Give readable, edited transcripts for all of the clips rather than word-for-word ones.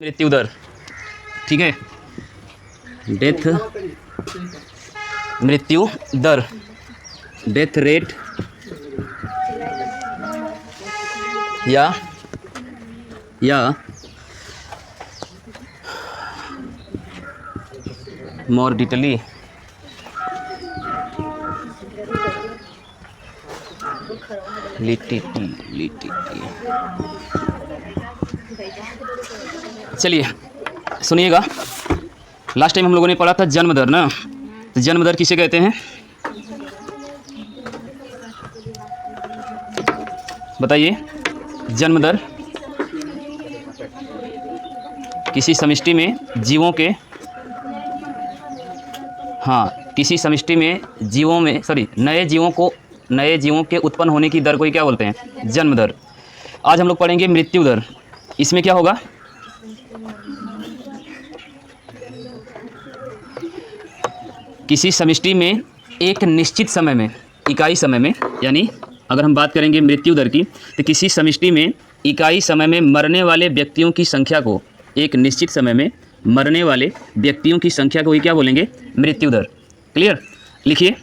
मृत्यु दर, ठीक है, डेथ मृत्यु दर, डेथ रेट या मॉर्टिलिटी चलिए सुनिएगा, लास्ट टाइम हम लोगों ने पढ़ा था जन्म दर ना, तो जन्म दर किसे कहते हैं बताइए। जन्म दर किसी समष्टि में जीवों के, हाँ किसी समष्टि में जीवों में नए जीवों के उत्पन्न होने की दर को ही क्या बोलते हैं, जन्म दर। आज हम लोग पढ़ेंगे मृत्यु दर। इसमें क्या होगा, किसी समष्टि में एक निश्चित समय में, इकाई समय में, यानी अगर हम बात करेंगे मृत्यु दर की, तो किसी समष्टि में इकाई समय में मरने वाले व्यक्तियों की संख्या को, एक निश्चित समय में मरने वाले व्यक्तियों की संख्या को ही क्या बोलेंगे, मृत्यु दर। क्लियर, लिखिए,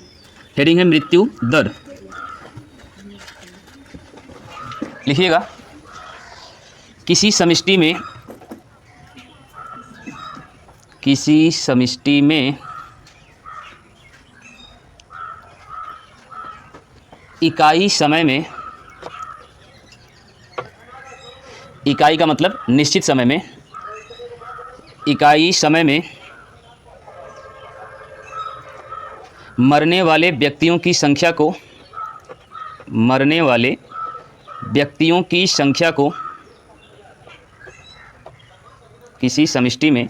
हेडिंग है मृत्यु दर, लिखिएगा। किसी समष्टि में इकाई समय में, इकाई का मतलब निश्चित समय में, इकाई समय में मरने वाले व्यक्तियों की संख्या को, किसी समष्टि में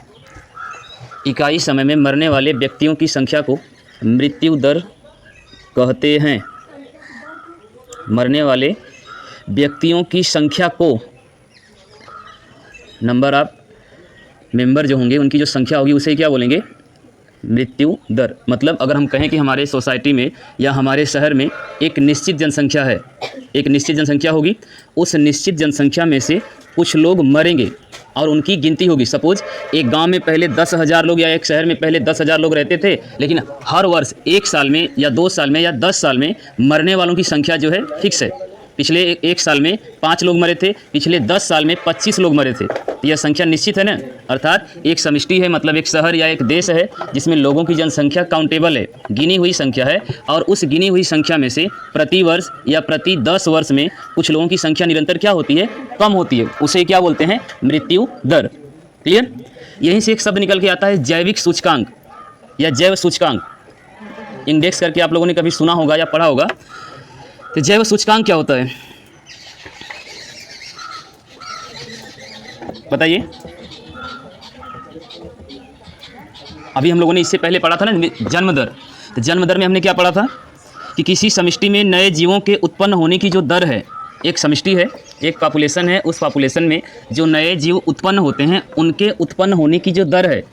इकाई समय में मरने वाले व्यक्तियों की संख्या को मृत्यु दर कहते हैं। मरने वाले व्यक्तियों की संख्या को, नंबर ऑफ मेंबर जो होंगे उनकी जो संख्या होगी उसे क्या बोलेंगे, मृत्यु दर। मतलब अगर हम कहें कि हमारे सोसाइटी में या हमारे शहर में एक निश्चित जनसंख्या है, एक निश्चित जनसंख्या होगी, उस निश्चित जनसंख्या में से कुछ लोग मरेंगे और उनकी गिनती होगी। सपोज एक गांव में पहले 10,000 लोग या एक शहर में पहले 10,000 लोग रहते थे, लेकिन हर वर्ष 1 साल में या 2 साल में या 10 साल में मरने वालों की संख्या जो है फिक्स है। पिछले 1 साल में 5 लोग मरे थे, पिछले 10 साल में 25 लोग मरे थे, तो यह संख्या निश्चित है ना। अर्थात एक समष्टि है, मतलब एक शहर या एक देश है जिसमें लोगों की जनसंख्या काउंटेबल है, गिनी हुई संख्या है, और उस गिनी हुई संख्या में से प्रति वर्ष या प्रति 10 वर्ष में कुछ लोगों की संख्या निरंतर क्या होती है, कम होती है, उसे क्या बोलते हैं, मृत्यु दर। क्लियर, यहीं से एक शब्द निकल के आता है जैविक सूचकांक या जैव सूचकांक। इंडेक्स करके आप लोगों ने कभी सुना होगा या पढ़ा होगा। तो जैव सूचकांक क्या होता है बताइए। अभी हम लोगों ने इससे पहले पढ़ा था ना जन्म दर। तो जन्म दर में हमने क्या पढ़ा था कि किसी समष्टि में नए जीवों के उत्पन्न होने की जो दर है, एक समष्टि है, एक पॉपुलेशन है, उस पॉपुलेशन में जो नए जीव उत्पन्न होते हैं उनके उत्पन्न होने की जो दर है,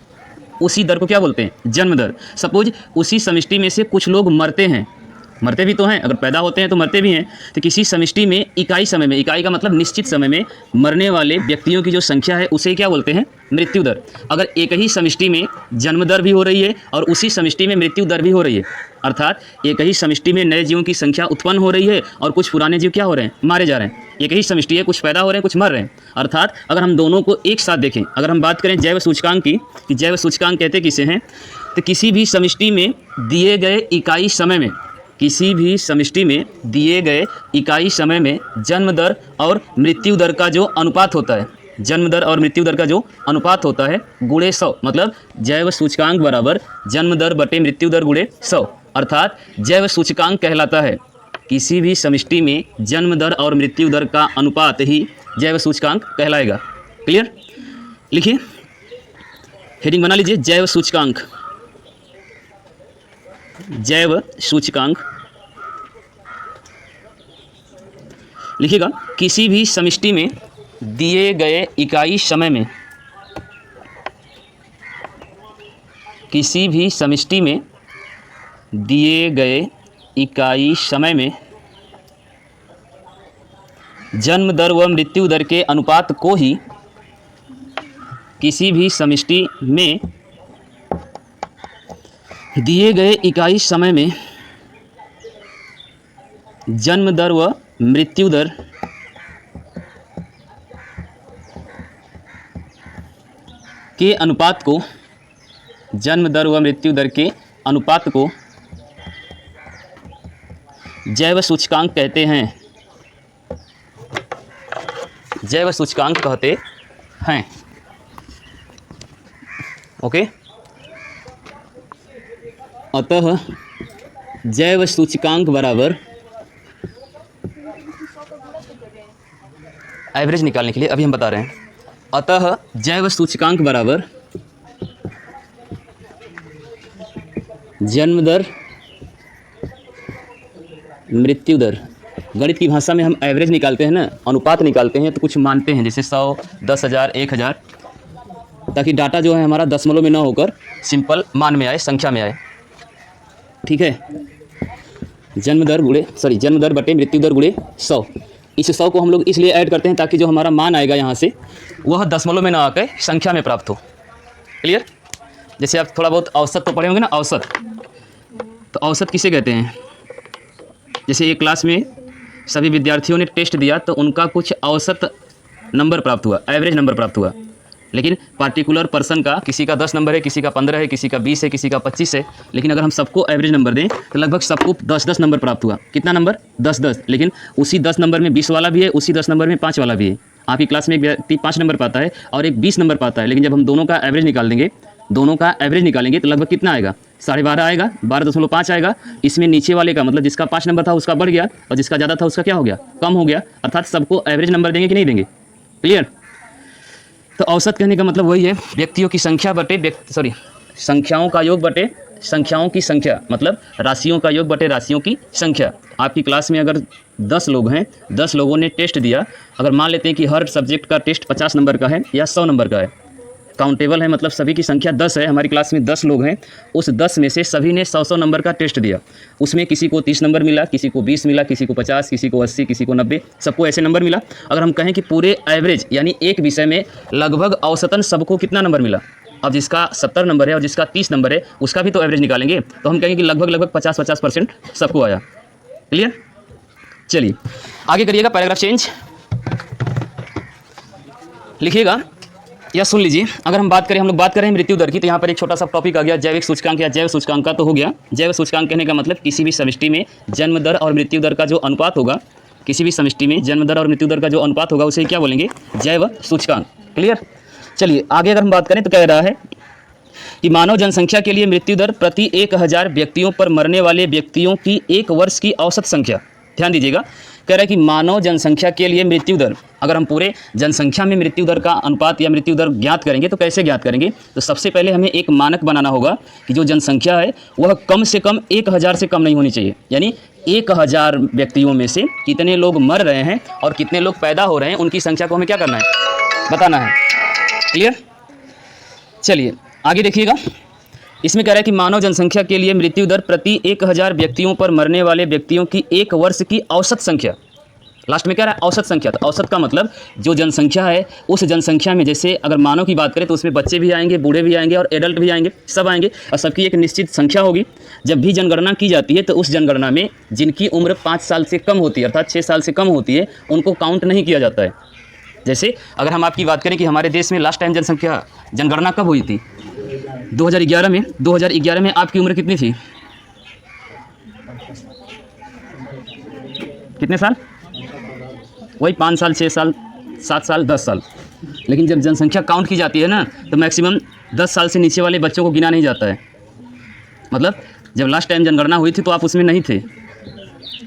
उसी दर को क्या बोलते हैं, जन्म दर। सपोज उसी समष्टि में से कुछ लोग मरते हैं, मरते भी तो हैं, अगर पैदा होते हैं तो मरते भी हैं। तो किसी समष्टि में इकाई समय में, इकाई का मतलब निश्चित समय में मरने वाले व्यक्तियों की जो संख्या है उसे क्या बोलते हैं, मृत्यु दर। अगर एक ही समष्टि में जन्म दर भी हो रही है और उसी समष्टि में मृत्यु दर भी हो रही है, अर्थात एक ही समष्टि में नए जीवों की संख्या उत्पन्न हो रही है और कुछ पुराने जीव क्या हो रहे हैं, मारे जा रहे हैं। एक ही समष्टि है, कुछ पैदा हो रहे हैं, कुछ मर रहे हैं। अर्थात अगर हम दोनों को एक साथ देखें, अगर हम बात करें जैव सूचकांक की, कि जैव सूचकांक कहते किसे हैं, तो किसी भी समष्टि में दिए गए इकाई समय में, किसी भी समष्टि में दिए गए इकाई समय में जन्म दर और मृत्यु दर का जो अनुपात होता है, जन्म दर और मृत्यु दर का जो अनुपात होता है गुणे 100, मतलब जैव सूचकांक बराबर जन्म दर बटे मृत्यु दर गुणे 100, अर्थात जैव सूचकांक कहलाता है किसी भी समष्टि में जन्म दर और मृत्यु दर का अनुपात ही जैव सूचकांक कहलाएगा। क्लियर, लिखिए, हेडिंग बना लीजिए, जैव सूचकांक, जैव सूचकांक लिखिएगा। किसी भी समष्टि में दिए गए इकाई समय में, किसी भी समष्टि में दिए गए इकाई समय में जन्म दर व मृत्यु दर के अनुपात को ही किसी भी समष्टि में दिए गए इकाई समय में जन्म दर व मृत्यु दर के अनुपात को जन्म दर व मृत्यु दर के अनुपात को जैव सूचकांक कहते हैं। जैव सूचकांक कहते हैं। ओके, अतः जैव सूचकांक बराबर एवरेज निकालने के लिए अभी हम बता रहे हैं, अतः जैव सूचकांक बराबर जन्म दर मृत्यु दर। गणित की भाषा में हम एवरेज निकालते हैं ना, अनुपात निकालते हैं, तो कुछ मानते हैं जैसे 100, 10,000, 1,000, ताकि डाटा जो है हमारा दशमलव में ना होकर सिंपल मान में आए, संख्या में आए। ठीक है, जन्म दर बटे मृत्यु दर गुणे 100। इस 100 को हम लोग इसलिए ऐड करते हैं ताकि जो हमारा मान आएगा यहाँ से वह दशमलव में ना आकर संख्या में प्राप्त हो। क्लियर? जैसे आप थोड़ा बहुत औसत तो पढ़े होंगे ना, औसत। तो औसत किसे कहते हैं? जैसे एक क्लास में सभी विद्यार्थियों ने टेस्ट दिया तो उनका कुछ औसत नंबर प्राप्त हुआ, एवरेज नंबर प्राप्त हुआ। लेकिन पार्टिकुलर पर्सन का, किसी का 10 नंबर है, किसी का 15 है, किसी का 20 है, किसी का 25 है, लेकिन अगर हम सबको एवरेज नंबर दें तो लगभग सबको 10-10 नंबर प्राप्त हुआ। कितना नंबर? 10-10। लेकिन उसी 10 नंबर में 20 वाला भी है, उसी 10 नंबर में 5 वाला भी है। आपकी क्लास में एक व्यक्ति 5 नंबर पाता है और एक 20 नंबर पाता है, लेकिन जब हम दोनों का एवरेज निकालेंगे तो लगभग कितना आएगा? 12.5 आएगा, 12.5 आएगा। इसमें नीचे वाले का मतलब जिसका 5 नंबर था उसका बढ़ गया और जिसका ज़्यादा था उसका क्या हो गया? कम हो गया। अर्थात सबको एवरेज नंबर देंगे कि नहीं देंगे? क्लियर? तो औसत कहने का मतलब वही है, व्यक्तियों की संख्या बटे संख्याओं का योग बटे संख्याओं की संख्या, मतलब राशियों का योग बटे राशियों की संख्या। आपकी क्लास में अगर 10 लोग हैं, 10 लोगों ने टेस्ट दिया, अगर मान लेते हैं कि हर सब्जेक्ट का टेस्ट 50 नंबर का है या 100 नंबर का है, काउंटेबल है, मतलब सभी की संख्या 10 है। हमारी क्लास में 10 लोग हैं, उस 10 में से सभी ने 100 नंबर का टेस्ट दिया। उसमें किसी को 30 नंबर मिला, किसी को 20 मिला, किसी को 50, किसी को 80, किसी को 90, सबको ऐसे नंबर मिला। अगर हम कहें कि पूरे एवरेज यानी एक विषय में लगभग औसतन सबको कितना नंबर मिला, अब जिसका 70 नंबर है और जिसका 30 नंबर है उसका भी तो एवरेज निकालेंगे, तो हम कहेंगे कि लगभग 50% सबको आया। क्लियर? चलिए आगे करिएगा, पैराग्राफ चेंज लिखिएगा या सुन लीजिए। अगर हम लोग बात करें मृत्यु दर की, तो यहाँ पर एक छोटा सा टॉपिक आ गया, जैविक सूचकांक या जैव सूचकांक का तो हो गया। जैव सूचकांक कहने का मतलब किसी भी समष्टि में जन्म दर और मृत्यु दर का जो अनुपात होगा, किसी भी समष्टि में जन्म दर और मृत्यु दर का जो अनुपात होगा उसे क्या बोलेंगे? जैव सूचकांक। क्लियर? चलिए आगे अगर हम बात करें तो कह रहा है कि मानव जनसंख्या के लिए मृत्यु दर प्रति 1000 व्यक्तियों पर मरने वाले व्यक्तियों की एक वर्ष की औसत संख्या। ध्यान दीजिएगा, कह रहा है कि मानव जनसंख्या के लिए मृत्यु दर, अगर हम पूरे जनसंख्या में मृत्यु दर का अनुपात या मृत्यु दर ज्ञात करेंगे तो कैसे ज्ञात करेंगे? तो सबसे पहले हमें एक मानक बनाना होगा कि जो जनसंख्या है वह कम से कम 1000 से कम नहीं होनी चाहिए। यानी 1000 व्यक्तियों में से कितने लोग मर रहे हैं और कितने लोग पैदा हो रहे हैं, उनकी संख्या को हमें क्या करना है? बताना है। क्लियर? चलिए आगे देखिएगा, इसमें कह रहा है कि मानव जनसंख्या के लिए मृत्यु दर प्रति 1000 व्यक्तियों पर मरने वाले व्यक्तियों की एक वर्ष की औसत संख्या। लास्ट में कह रहा है औसत संख्या। तो औसत का मतलब जो जनसंख्या है उस जनसंख्या में, जैसे अगर मानव की बात करें तो उसमें बच्चे भी आएंगे, बूढ़े भी आएंगे और एडल्ट भी आएंगे, सब आएंगे और सबकी एक निश्चित संख्या होगी। जब भी जनगणना की जाती है तो उस जनगणना में जिनकी उम्र 5 साल से कम होती है, अर्थात 6 साल से कम होती है, उनको काउंट नहीं किया जाता है। जैसे अगर हम आपकी बात करें कि हमारे देश में लास्ट टाइम जनगणना कब हुई थी? 2011 में। 2011 में आपकी उम्र कितनी थी? कितने साल? वही 5 साल, 6 साल, 7 साल, 10 साल। लेकिन जब जनसंख्या काउंट की जाती है ना, तो मैक्सिमम 10 साल से नीचे वाले बच्चों को गिना नहीं जाता है। मतलब जब लास्ट टाइम जनगणना हुई थी तो आप उसमें नहीं थे,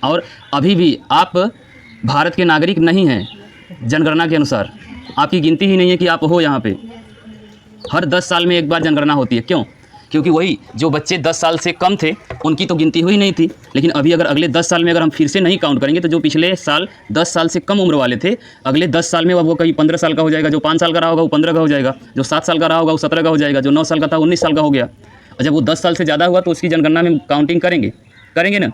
और अभी भी आप भारत के नागरिक नहीं हैं। जनगणना के अनुसार आपकी गिनती ही नहीं है कि आप हो यहाँ पे। हर 10 साल में एक बार जनगणना होती है। क्यों? क्योंकि वही जो बच्चे 10 साल से कम थे उनकी तो गिनती हुई नहीं थी। लेकिन अभी अगर अगले 10 साल में अगर हम फिर से नहीं काउंट करेंगे तो जो पिछले साल 10 साल से कम उम्र वाले थे, अगले 10 साल में वो कहीं 15 साल का हो जाएगा, जो 5 साल का रहा होगा वो 15 का हो जाएगा, जो 7 साल का रहा होगा वो 17 का हो जाएगा, जो 9 साल का था 19 साल का हो गया। और जब वो 10 साल से ज़्यादा हुआ तो उसकी जनगणना में काउंटिंग करेंगे ना।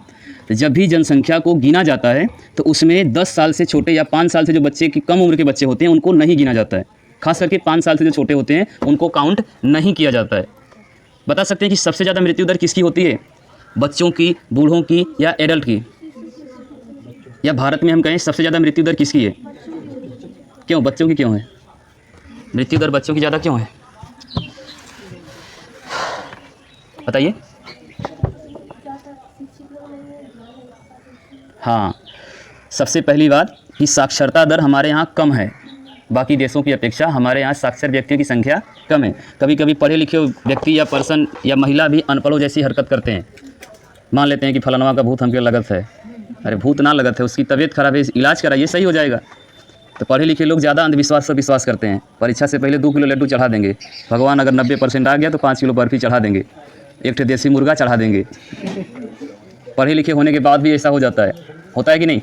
तो जब भी जनसंख्या को गिना जाता है तो उसमें 10 साल से छोटे या 5 साल से जो बच्चे की कम उम्र के बच्चे होते हैं उनको नहीं गिना जाता है। खास करके 5 साल से जो छोटे होते हैं उनको काउंट नहीं किया जाता है। बता सकते हैं कि सबसे ज़्यादा मृत्यु दर किसकी होती है, बच्चों की, बूढ़ों की या एडल्ट की? या भारत में हम कहें सबसे ज़्यादा मृत्यु दर किसकी है? क्यों बच्चों की क्यों है मृत्यु दर, बच्चों की ज़्यादा क्यों है बताइए? हाँ, सबसे पहली बात कि साक्षरता दर हमारे यहाँ कम है, बाकी देशों की अपेक्षा हमारे यहाँ साक्षर व्यक्तियों की संख्या कम है। कभी कभी पढ़े लिखे व्यक्ति या पर्सन या महिला भी अनपढ़ों जैसी हरकत करते हैं। मान लेते हैं कि फलानवा का भूत हमके लगत है। अरे भूत ना लगत है, उसकी तबीयत खराब है, इलाज कराइए सही हो जाएगा। तो पढ़े लिखे लोग ज़्यादा अंधविश्वास पर विश्वास करते हैं। परीक्षा से पहले 2 किलो लड्डू चढ़ा देंगे, भगवान अगर 90% आ गया तो 5 किलो बर्फ़ी चढ़ा देंगे, 1 देसी मुर्गा चढ़ा देंगे। पढ़े लिखे होने के बाद भी ऐसा हो जाता है, होता है कि नहीं?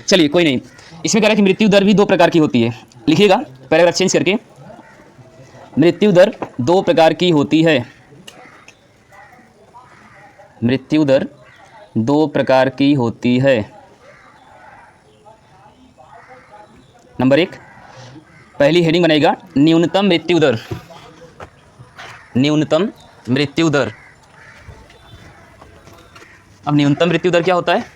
चलिए कोई नहीं। इसमें कह रहा है कि मृत्यु दर भी 2 प्रकार की होती है। लिखिएगा पैराग्राफ चेंज करके, मृत्यु दर 2 प्रकार की होती है। मृत्यु दर 2 प्रकार की होती है। नंबर 1, पहली हेडिंग बनेगा न्यूनतम मृत्यु दर। न्यूनतम मृत्यु दर। अब न्यूनतम मृत्यु दर क्या होता है?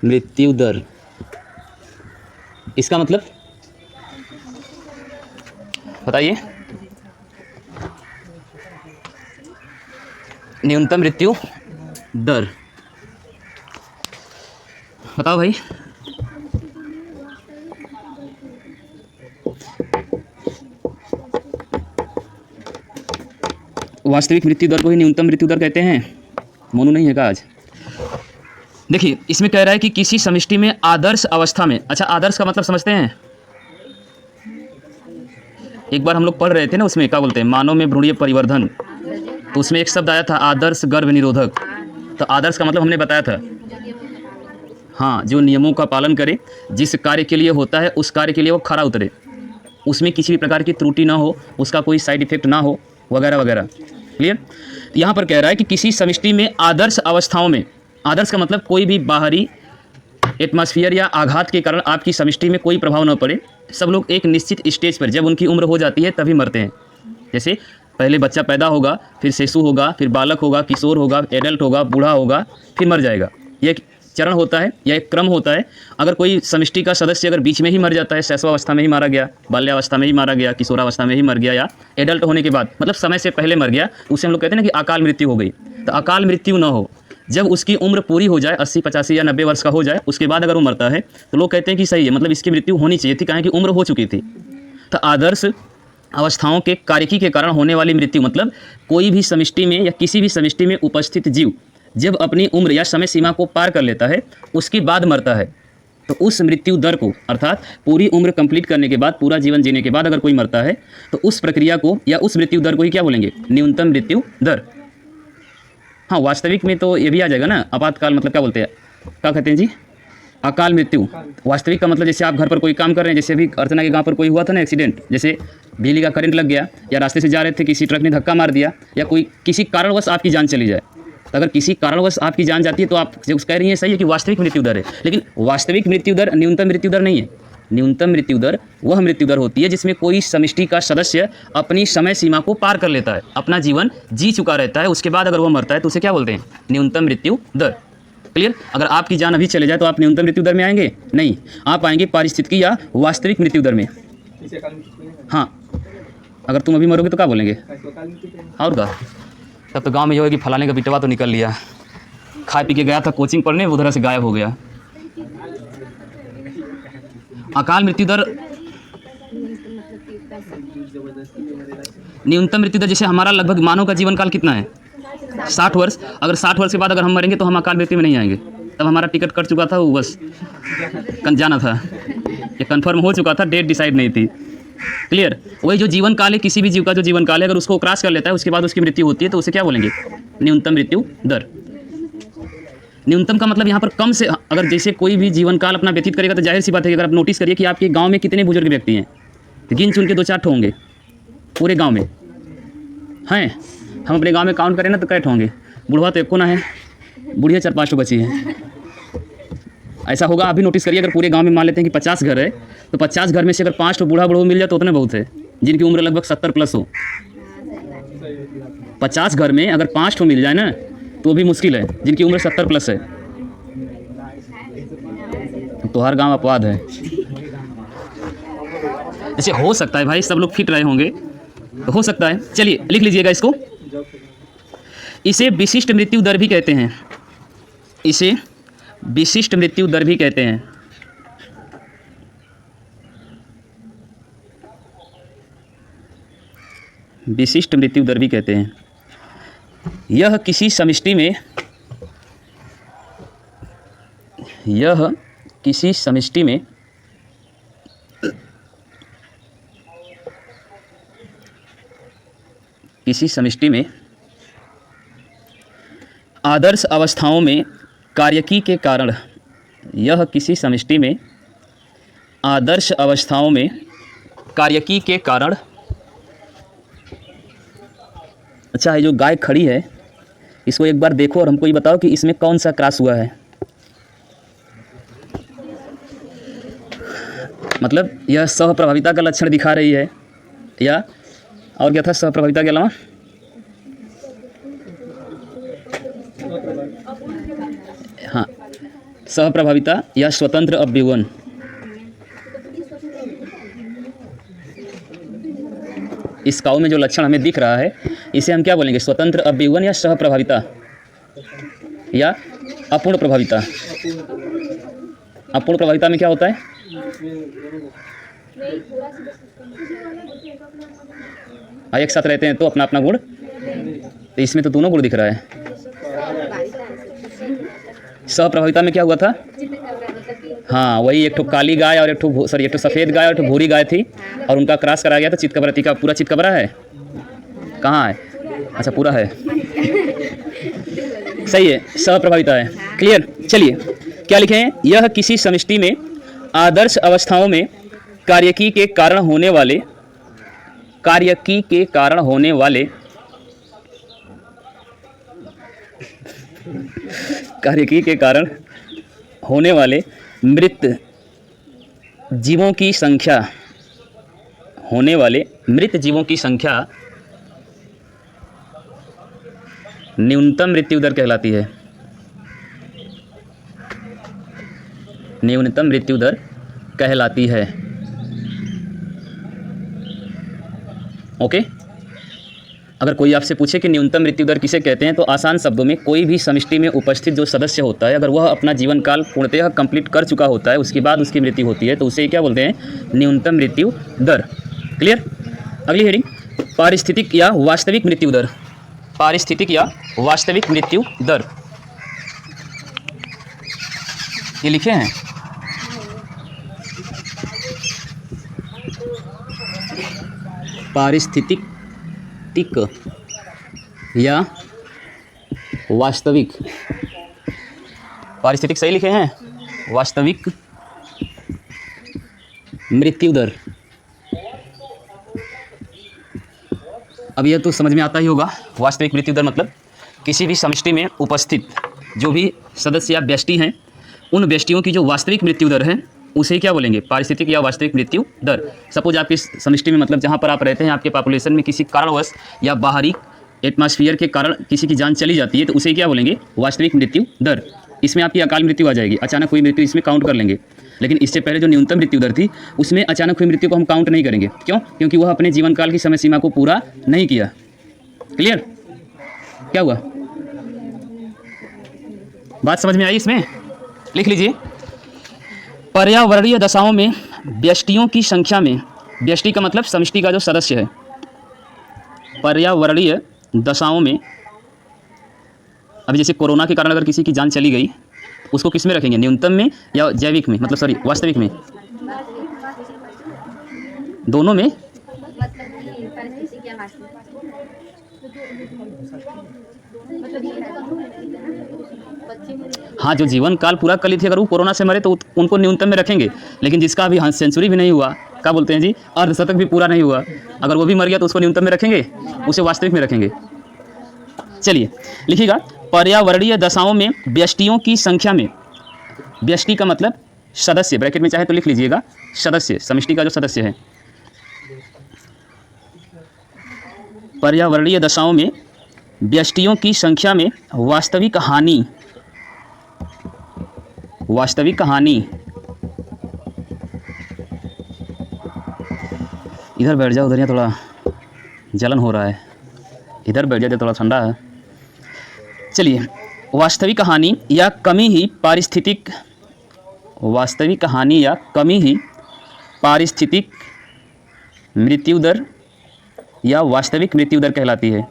मृत्यु दर, इसका मतलब बताइए? न्यूनतम मृत्यु दर बताओ भाई। वास्तविक मृत्यु दर को ही न्यूनतम मृत्यु दर कहते हैं। मोनू नहीं है का आज? देखिए इसमें कह रहा है कि किसी समष्टि में आदर्श अवस्था में, अच्छा आदर्श का मतलब समझते हैं? एक बार हम लोग पढ़ रहे थे ना, उसमें क्या बोलते हैं, मानव में भ्रूणीय परिवर्धन, तो उसमें एक शब्द आया था आदर्श गर्भ निरोधक। तो आदर्श का मतलब हमने बताया था, हाँ, जो नियमों का पालन करे, जिस कार्य के लिए होता है उस कार्य के लिए वो खरा उतरे, उसमें किसी भी प्रकार की त्रुटि ना हो, उसका कोई साइड इफेक्ट ना हो, वगैरह वगैरह। क्लियर? यहाँ पर कह रहा है कि किसी समष्टि में आदर्श अवस्थाओं में, आदर्श का मतलब कोई भी बाहरी एटमॉस्फेयर या आघात के कारण आपकी समष्टि में कोई प्रभाव न पड़े। सब लोग एक निश्चित स्टेज पर जब उनकी उम्र हो जाती है तभी मरते हैं। जैसे पहले बच्चा पैदा होगा, फिर शिशु होगा, फिर बालक होगा, किशोर होगा, एडल्ट होगा, बूढ़ा होगा, फिर मर जाएगा। ये एक चरण होता है या एक क्रम होता है। अगर कोई समष्टि का सदस्य अगर बीच में ही मर जाता है, शैशवावस्था में ही मारा गया, बाल्यावस्था में ही मारा गया, किशोरावस्था में ही मर गया, या एडल्ट होने के बाद मतलब समय से पहले मर गया, उसे हम लोग कहते हैं ना कि अकाल मृत्यु हो गई। तो अकाल मृत्यु न हो, जब उसकी उम्र पूरी हो जाए, 80, 85 या 90 वर्ष का हो जाए, उसके बाद अगर वो मरता है तो लोग कहते हैं कि सही है, मतलब इसकी मृत्यु होनी चाहिए थी, कहें कि उम्र हो चुकी थी। तो आदर्श अवस्थाओं के कार्यकी के कारण होने वाली मृत्यु मतलब कोई भी समष्टि में या किसी भी समष्टि में उपस्थित जीव जब अपनी उम्र या समय सीमा को पार कर लेता है उसके बाद मरता है, तो उस मृत्यु दर को, अर्थात पूरी उम्र कंप्लीट करने के बाद, पूरा जीवन जीने के बाद अगर कोई मरता है तो उस प्रक्रिया को या उस मृत्यु दर को ही क्या बोलेंगे? न्यूनतम मृत्यु दर। हाँ, वास्तविक में तो ये भी आ जाएगा ना, आपातकाल मतलब क्या बोलते हैं, क्या कहते हैं जी? अकाल मृत्यु। वास्तविक का मतलब जैसे आप घर पर कोई काम कर रहे हैं, जैसे अभी अर्चना के गांव पर कोई हुआ था ना एक्सीडेंट, जैसे बिजली का करंट लग गया, या रास्ते से जा रहे थे किसी ट्रक ने धक्का मार दिया, या कोई किसी कारणवश आपकी जान चली जाए। अगर किसी कारणवश आपकी जान जाती है तो आप जो कह रही हैं सही है कि वास्तविक मृत्यु दर है, लेकिन वास्तविक मृत्यु दर न्यूनतम मृत्यु दर नहीं है। न्यूनतम मृत्यु दर वह मृत्यु दर होती है जिसमें कोई समष्टि का सदस्य अपनी समय सीमा को पार कर लेता है, अपना जीवन जी चुका रहता है, उसके बाद अगर वह मरता है तो उसे क्या बोलते हैं? न्यूनतम मृत्यु दर। क्लियर? अगर आपकी जान अभी चले जाए तो आप न्यूनतम मृत्यु दर में आएंगे? नहीं, आप आएंगे पारिस्थितिकी या वास्तविक मृत्यु दर में। हाँ, अगर तुम अभी मरोगे तो क्या बोलेंगे? और क्या? तब तो गांव में जो है कि फलाने का बिटवा तो निकल लिया, खा पी के गया था कोचिंग पढ़ने, उधर से गायब हो गया। अकाल मृत्यु दर, न्यूनतम मृत्यु दर जैसे हमारा लगभग मानव का जीवन काल कितना है? 60 वर्ष। अगर 60 वर्ष के बाद अगर हम मरेंगे तो हम अकाल मृत्यु में नहीं आएंगे, तब हमारा टिकट कट चुका था, वो बस जाना था, ये कन्फर्म हो चुका था, डेट डिसाइड नहीं थी। क्लियर? वही जो जीवन काल है, किसी भी जीव का जो जीवन काल है, अगर उसको क्रॉस कर लेता है उसके बाद उसकी मृत्यु होती है तो उसे क्या बोलेंगे? न्यूनतम मृत्यु दर। न्यूनतम का मतलब यहाँ पर कम से, अगर जैसे कोई भी जीवन काल अपना व्यतीत करेगा तो जाहिर सी बात है कि अगर आप नोटिस करिए कि आपके गांव में कितने बुजुर्ग व्यक्ति हैं, तो गिन चुन के 2-4 होंगे पूरे गांव में हैं। हम अपने गांव में काउंट करें ना तो कैट होंगे, बुढ़वा तो एको ना है, बुढ़िया 4-5 बची हैं। ऐसा होगा, आप भी नोटिस करिए, अगर पूरे गांव में मान लेते हैं कि 50 घर है, तो 50 घर में से अगर 5 बूढ़ा बूढ़ा मिल जाए तो उतने बहुत है, जिनकी उम्र लगभग 70 प्लस हो। 50 घर में अगर 5 मिल जाए ना तो भी मुश्किल है, जिनकी उम्र 70 प्लस है। तो हर गांव अपवाद है। ऐसे हो सकता है भाई सब लोग फिट रहे होंगे, तो हो सकता है। चलिए लिख लीजिएगा इसको। इसे विशिष्ट मृत्यु दर भी कहते हैं। इसे विशिष्ट मृत्यु दर भी कहते हैं। विशिष्ट मृत्यु दर भी कहते हैं। यह किसी समष्टि में किसी समष्टि में आदर्श अवस्थाओं में कार्यकी के कारण, यह किसी समष्टि में आदर्श अवस्थाओं में कार्यकी के कारण। अच्छा, ये जो गाय खड़ी है इसको एक बार देखो और हमको ये बताओ कि इसमें कौन सा क्रॉस हुआ है। मतलब यह सहप्रभाविता का लक्षण दिखा रही है, या और क्या था सहप्रभाविता के अलावा? हाँ, सहप्रभाविता या स्वतंत्र अभ्युगन। इस काऊ में जो लक्षण हमें दिख रहा है इसे हम क्या बोलेंगे? स्वतंत्र अभ्युगन या सहप्रभाविता या अपूर्ण प्रभाविता। अपूर्ण प्रभाविता में क्या होता है? एक साथ रहते हैं तो अपना अपना गुण, तो इसमें तो दोनों गुण दिख रहा है। सहप्रभाविता में क्या हुआ था? हाँ, वही एक ठो काली गाय और एक ठो सफ़ेद गाय और एक ठो भूरी गाय थी और उनका क्रॉस करा गया था। चितकबरा का पूरा चितकबरा है, कहाँ है? अच्छा, पूरा है, सही है, सहप्रभाविता है। क्लियर? चलिए क्या लिखे हैं? यह किसी समष्टि में आदर्श अवस्थाओं में कार्यकी के कारण होने वाले मृत जीवों की संख्या न्यूनतम मृत्यु दर कहलाती है। न्यूनतम मृत्यु दर कहलाती है। ओके, अगर कोई आपसे पूछे कि न्यूनतम मृत्यु दर किसे कहते हैं, तो आसान शब्दों में कोई भी समष्टि में उपस्थित जो सदस्य होता है, अगर वह अपना जीवन काल पूर्णतः कंप्लीट कर चुका होता है, उसके बाद उसकी मृत्यु होती है, तो उसे क्या बोलते हैं? न्यूनतम मृत्यु दर। क्लियर? अगली हेडिंग, पारिस्थितिक या वास्तविक मृत्यु दर। पारिस्थितिक या वास्तविक मृत्यु दर, ये लिखे हैं। पारिस्थितिक या वास्तविक, पारिस्थितिक सही लिखे हैं, वास्तविक मृत्यु दर। अब यह तो समझ में आता ही होगा, वास्तविक मृत्यु दर मतलब किसी भी समष्टि में उपस्थित जो भी सदस्य या व्यष्टि हैं, उन व्यष्टियों की जो वास्तविक मृत्यु दर है उसे क्या बोलेंगे? पारिस्थितिक या वास्तविक मृत्यु दर। सपोज आपकी समष्टि में, मतलब जहाँ पर आप रहते हैं, आपके पॉपुलेशन में किसी कारणवश या बाहरी एटमॉस्फेयर के कारण किसी की जान चली जाती है, तो उसे क्या बोलेंगे? वास्तविक मृत्यु दर। इसमें आपकी अकाल मृत्यु आ जाएगी, अचानक हुई मृत्यु इसमें काउंट कर लेंगे। लेकिन इससे पहले जो न्यूनतम मृत्यु दर थी उसमें अचानक हुई मृत्यु को हम काउंट नहीं करेंगे। क्यों? क्योंकि वह अपने जीवन काल की समय सीमा को पूरा नहीं किया। क्लियर? क्या हुआ? बात समझ में आई? इसमें लिख लीजिए। पर्यावरणीय दशाओं में व्यष्टियों की संख्या में, व्यष्टि का मतलब समष्टि का जो सदस्य है, पर्यावरणीय दशाओं में, अभी जैसे कोरोना के कारण अगर किसी की जान चली गई, उसको किस में रखेंगे? न्यूनतम में या जैविक में, मतलब सॉरी वास्तविक में? दोनों में। हाँ, जो जीवन काल पूरा कर ली थी, अगर वो कोरोना से मरे तो उनको न्यूनतम में रखेंगे। लेकिन जिसका अभी सेंचुरी भी नहीं हुआ, क्या बोलते हैं जी, अर्धशतक भी पूरा नहीं हुआ, अगर वो भी मर गया तो उसको न्यूनतम में रखेंगे, उसे वास्तविक में रखेंगे। चलिए लिखिएगा, पर्यावरणीय दशाओं में व्यष्टियों की संख्या में, व्यष्टि का मतलब सदस्य, ब्रैकेट में चाहे तो लिख लीजिएगा सदस्य, समष्टि का जो सदस्य है, पर्यावरणीय दशाओं में व्यष्टियों की संख्या में वास्तविक हानि, वास्तविक हानि, इधर बैठ जाओ, उधर यहाँ थोड़ा जलन हो रहा है, इधर बैठ जाते थोड़ा ठंडा है। चलिए, वास्तविक हानि या कमी ही पारिस्थितिक, वास्तविक हानि या कमी ही पारिस्थितिक मृत्यु दर या वास्तविक मृत्यु दर कहलाती है।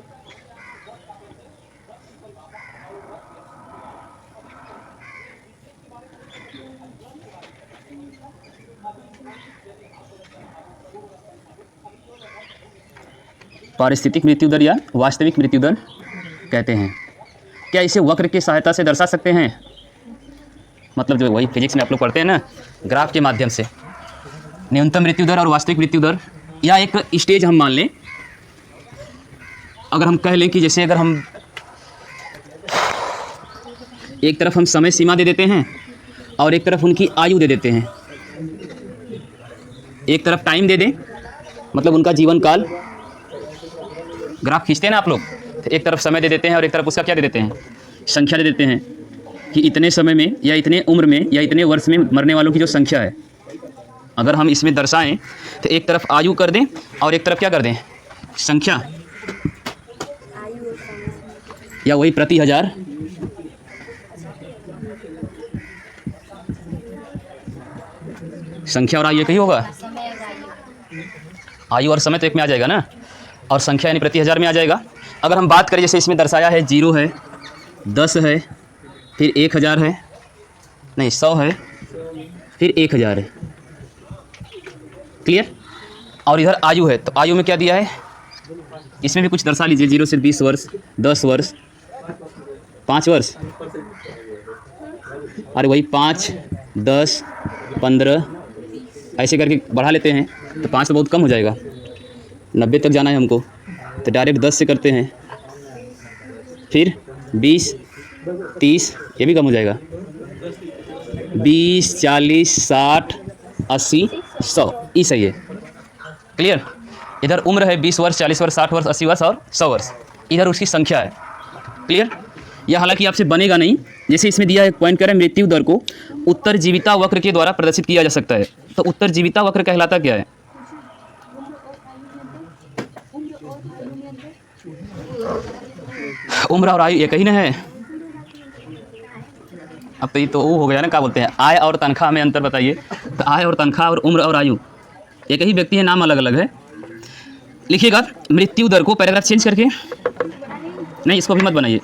पारिस्थितिक मृत्यु दर या वास्तविक मृत्यु दर कहते हैं। क्या इसे वक्र की सहायता से दर्शा सकते हैं? मतलब जो वही फिजिक्स में आप लोग पढ़ते हैं ना, ग्राफ के माध्यम से न्यूनतम मृत्यु दर और वास्तविक मृत्यु दर, या एक स्टेज हम मान लें, अगर हम कह लें कि जैसे अगर हम एक तरफ हम समय सीमा दे देते हैं और एक तरफ उनकी आयु दे देते हैं, एक तरफ टाइम दे दें मतलब उनका जीवन काल, ग्राफ खींचते हैं ना आप लोग, तो एक तरफ समय दे देते हैं और एक तरफ उसका क्या दे देते हैं, संख्या दे देते हैं कि इतने समय में या इतने उम्र में या इतने वर्ष में मरने वालों की जो संख्या है, अगर हम इसमें दर्शाएं तो एक तरफ आयु कर दें और एक तरफ क्या कर दें, संख्या, या वही प्रति हजार, संख्या और आयु एक ही होगा, आयु और समय तो एक में आ जाएगा ना, और संख्या यानी प्रति हजार में आ जाएगा। अगर हम बात करें जैसे इसमें दर्शाया है 0 है, 10 है, फिर 1000 है, नहीं 100 है, फिर 1000 है, क्लियर। और इधर आयु है, तो आयु में क्या दिया है, इसमें भी कुछ दर्शा लीजिए, 0 से 20 वर्ष, 10 वर्ष, 5 वर्ष, अरे वही 5, 10, 15 ऐसे करके बढ़ा लेते हैं, तो 5 तो बहुत कम हो जाएगा, 90 तक जाना है हमको, तो डायरेक्ट 10 से करते हैं, फिर 20, 30, ये भी कम हो जाएगा, 20, 40, 60, 80, 100, ये सही है, क्लियर। इधर उम्र है 20 वर्ष, 40 वर्ष, 60 वर्ष, 80 वर्ष और 100 वर्ष, इधर उसकी संख्या है, क्लियर। यह हालांकि आपसे बनेगा नहीं, जैसे इसमें दिया है पॉइंट कर रहे हैं, मृत्यु दर को उत्तरजीविता वक्र के द्वारा प्रदर्शित किया जा सकता है। तो उत्तरजीविता वक्र कहलाता क्या है? उम्र और आयु एक ही ना है। अब तो ये तो वो हो गया ना, क्या बोलते हैं, आय और तनख्वाह में अंतर बताइए। तो आय और तनख्वाह और उम्र और आयु एक ही व्यक्ति है, नाम अलग अलग है। लिखिएगा मृत्यु दर को, पैराग्राफ चेंज करके, नहीं इसको भी मत बनाइए,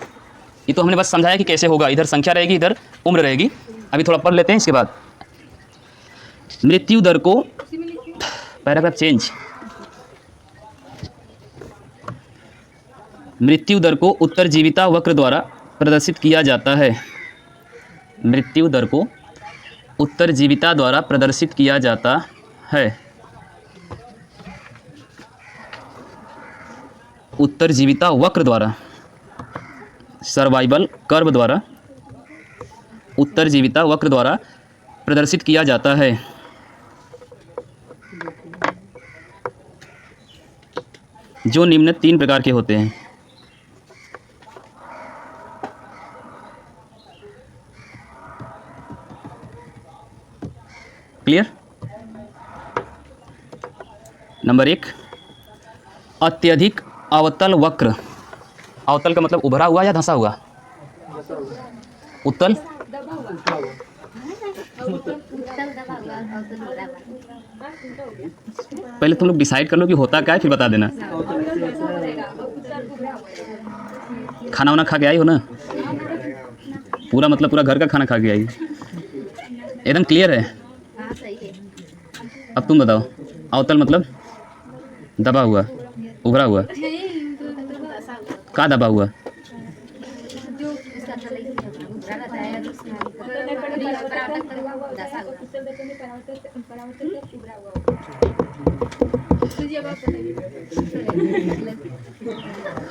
ये तो हमने बस समझाया कि कैसे होगा, इधर संख्या रहेगी इधर उम्र रहेगी। अभी थोड़ा पढ़ लेते हैं इसके बाद। मृत्यु दर को, पैराग्राफ चेंज, मृत्यु दर को उत्तरजीविता वक्र द्वारा प्रदर्शित किया जाता है। मृत्यु दर को उत्तरजीविता द्वारा प्रदर्शित किया जाता है। उत्तरजीविता वक्र द्वारा, सर्वाइवल कर्व द्वारा, उत्तरजीविता वक्र द्वारा प्रदर्शित किया जाता है। जो निम्न 3 प्रकार के होते हैं। क्लियर। नंबर 1, अत्यधिक अवतल वक्र। अवतल का मतलब उभरा हुआ या धंसा हुआ? उत्तल, पहले तुम लोग डिसाइड कर लो कि होता क्या है, फिर बता देना। खाना वाना खा के आई हो ना? पूरा मतलब पूरा घर का खाना खा के आई, एकदम क्लियर है। अब तुम बताओ, अवतल मतलब दबा हुआ, उभरा हुआ, क्या दबा हुआ?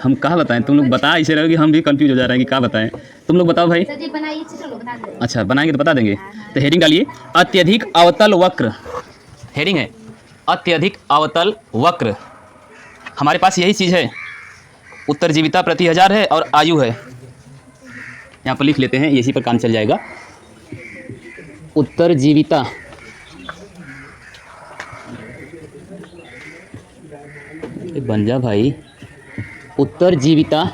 हम कहाँ बताएं, तुम लोग बता ऐसे रहो कि हम भी कंफ्यूज हो जा रहे हैं कि कहाँ बताएं। तुम लोग बताओ भाई। सर जी बनाइए, चित्र लो, बता दो। अच्छा बनाएंगे तो बता देंगे। तो हेडिंग डालिए, अत्यधिक अवतल वक्र। हेडिंग है अत्यधिक अवतल वक्र। हमारे पास यही चीज़ है, उत्तरजीविता प्रति 1000 है और आयु है। यहाँ पर लिख लेते हैं, इसी पर काम चल जाएगा। उत्तरजीविता बन जा भाई, उत्तरजीविता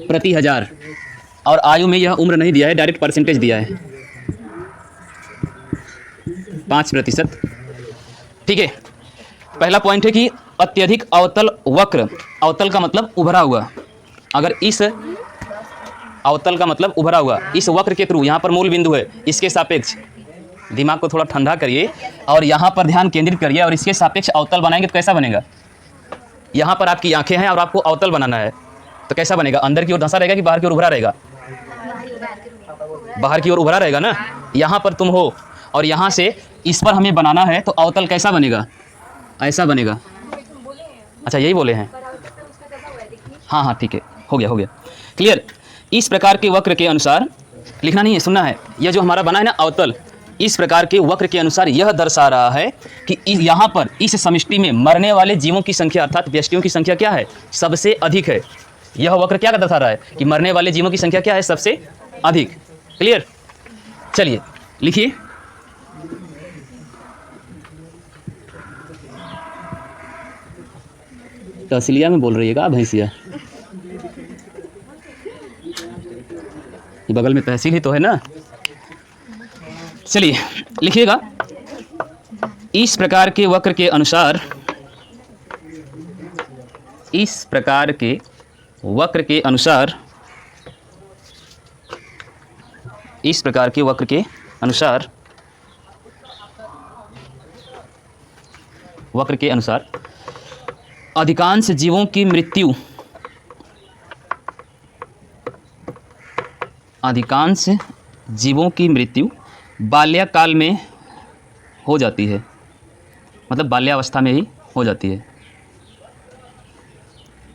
प्रति 1000 और आयु में यह उम्र नहीं दिया है, डायरेक्ट परसेंटेज दिया है 5%। ठीक है, पहला पॉइंट है कि अत्यधिक अवतल वक्र। अवतल का मतलब उभरा हुआ। अगर इस अवतल का मतलब उभरा हुआ, इस वक्र के थ्रू, यहाँ पर मूल बिंदु है, इसके सापेक्ष दिमाग को थोड़ा ठंडा करिए और यहाँ पर ध्यान केंद्रित करिए और इसके सापेक्ष अवतल बनाएंगे तो कैसा बनेगा। यहाँ पर आपकी आंखें हैं और आपको अवतल बनाना है तो कैसा बनेगा, अंदर की ओर धंसा रहेगा कि बाहर की ओर उभरा रहेगा। बाहर की ओर उभरा रहेगा ना। यहाँ पर तुम हो और यहाँ से इस पर हमें बनाना है तो अवतल कैसा बनेगा, ऐसा बनेगा। अच्छा यही बोले हैं, हाँ हाँ ठीक है, हो गया क्लियर। इस प्रकार के वक्र के अनुसार, लिखना नहीं है सुनना है, यह जो हमारा बना है ना अवतल, इस प्रकार के वक्र के अनुसार यह दर्शा रहा है कि यहाँ पर इस समष्टि में मरने वाले जीवों की संख्या अर्थात व्यष्टियों की संख्या क्या है, सबसे अधिक है। यह वक्र क्या दर्शा रहा है कि मरने वाले जीवों की संख्या क्या है, सबसे अधिक। क्लियर, चलिए लिखिए। तहसीलिया में बोल रही है का भैंसिया, बगल में तहसील ही तो है ना। चलिए लिखिएगा, इस प्रकार के वक्र के अनुसार, इस प्रकार के वक्र के अनुसार, इस प्रकार के वक्र के अनुसार, वक्र के अनुसार अधिकांश जीवों की मृत्यु, अधिकांश जीवों की मृत्यु बाल्यकाल में हो जाती है, मतलब बाल्यावस्था में ही हो जाती है।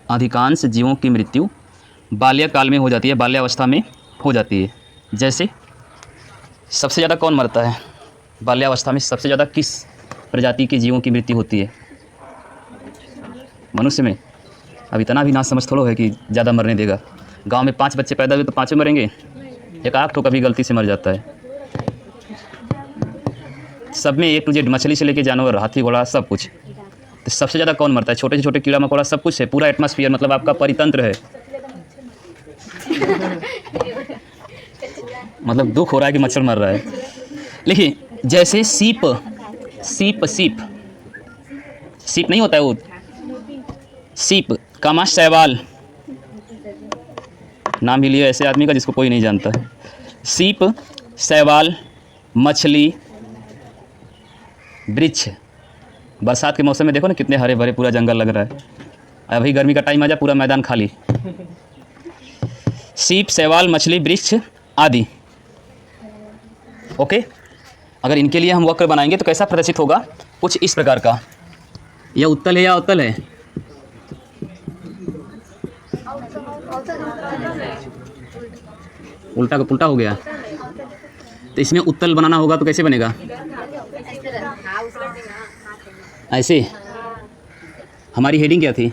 अधिकांश जीवों की मृत्यु बाल्यकाल में हो जाती है, बाल्यावस्था में हो जाती है। जैसे सबसे ज़्यादा कौन मरता है बाल्यावस्था में, सबसे ज़्यादा किस प्रजाति के जीवों की मृत्यु होती है, मनुष्य में। अब इतना भी ना समझ थोड़ो है कि ज़्यादा मरने देगा। गांव में 5 बच्चे पैदा हुए तो 5 मरेंगे, एक आध तो कभी गलती से मर जाता है। सब में A to Z, मछली से लेके जानवर, हाथी घोड़ा सब कुछ। तो सबसे ज़्यादा कौन मरता है, छोटे से छोटे कीड़ा मकोड़ा सब कुछ है, पूरा एटमॉस्फेयर मतलब आपका परितंत्र है। मतलब दुख हो रहा है कि मच्छर मर रहा है। देखिए जैसे सीप, सीप सीप सीप नहीं होता है वो, सीप कामा शैवाल, नाम ही लिया ऐसे आदमी का जिसको कोई नहीं जानता है। सीप, शैवाल, मछली, वृक्ष। बरसात के मौसम में देखो ना कितने हरे भरे पूरा जंगल लग रहा है। अभी गर्मी का टाइम आ जाए पूरा मैदान खाली। सीप, शैवाल, मछली, वृक्ष आदि। ओके, अगर इनके लिए हम वक्र बनाएंगे तो कैसा प्रदर्शित होगा, कुछ इस प्रकार का। यह उत्तल है या अवतल है, उल्टा का पुल्टा हो गया। तो इसमें उत्तल बनाना होगा तो कैसे बनेगा, ऐसे। हमारी हेडिंग क्या थी,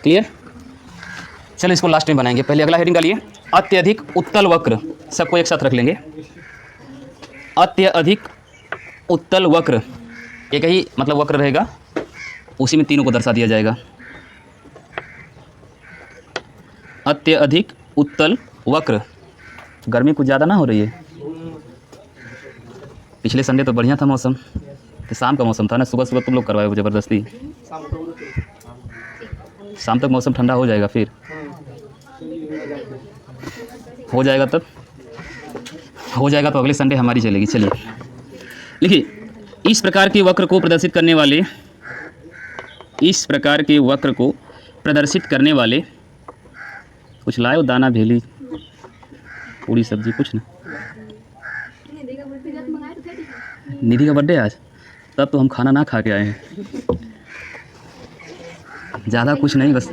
क्लियर। चलो इसको लास्ट में बनाएंगे, पहले अगला हेडिंग डालिए, अत्यधिक उत्तल वक्र। सबको एक साथ रख लेंगे, अत्यधिक उत्तल वक्र। एक ही मतलब वक्र रहेगा, उसी में तीनों को दर्शा दिया जाएगा। अत्यधिक उत्तल वक्र। गर्मी कुछ ज़्यादा ना हो रही है, पिछले संडे तो बढ़िया था मौसम, तो शाम का मौसम था ना, सुबह सुबह तुम लोग करवाए हो ज़बरदस्ती। शाम तक मौसम ठंडा हो जाएगा, फिर हो जाएगा, तब हो जाएगा तो अगले संडे हमारी चलेगी। चलिए लिखिए, इस प्रकार के वक्र को प्रदर्शित करने वाले, इस प्रकार के वक्र को प्रदर्शित करने वाले, कुछ लाए हो दाना भेली पूरी सब्जी कुछ ना, निधि का बर्थडे आज, तब तो हम खाना ना खा के आए हैं। ज़्यादा कुछ नहीं, बस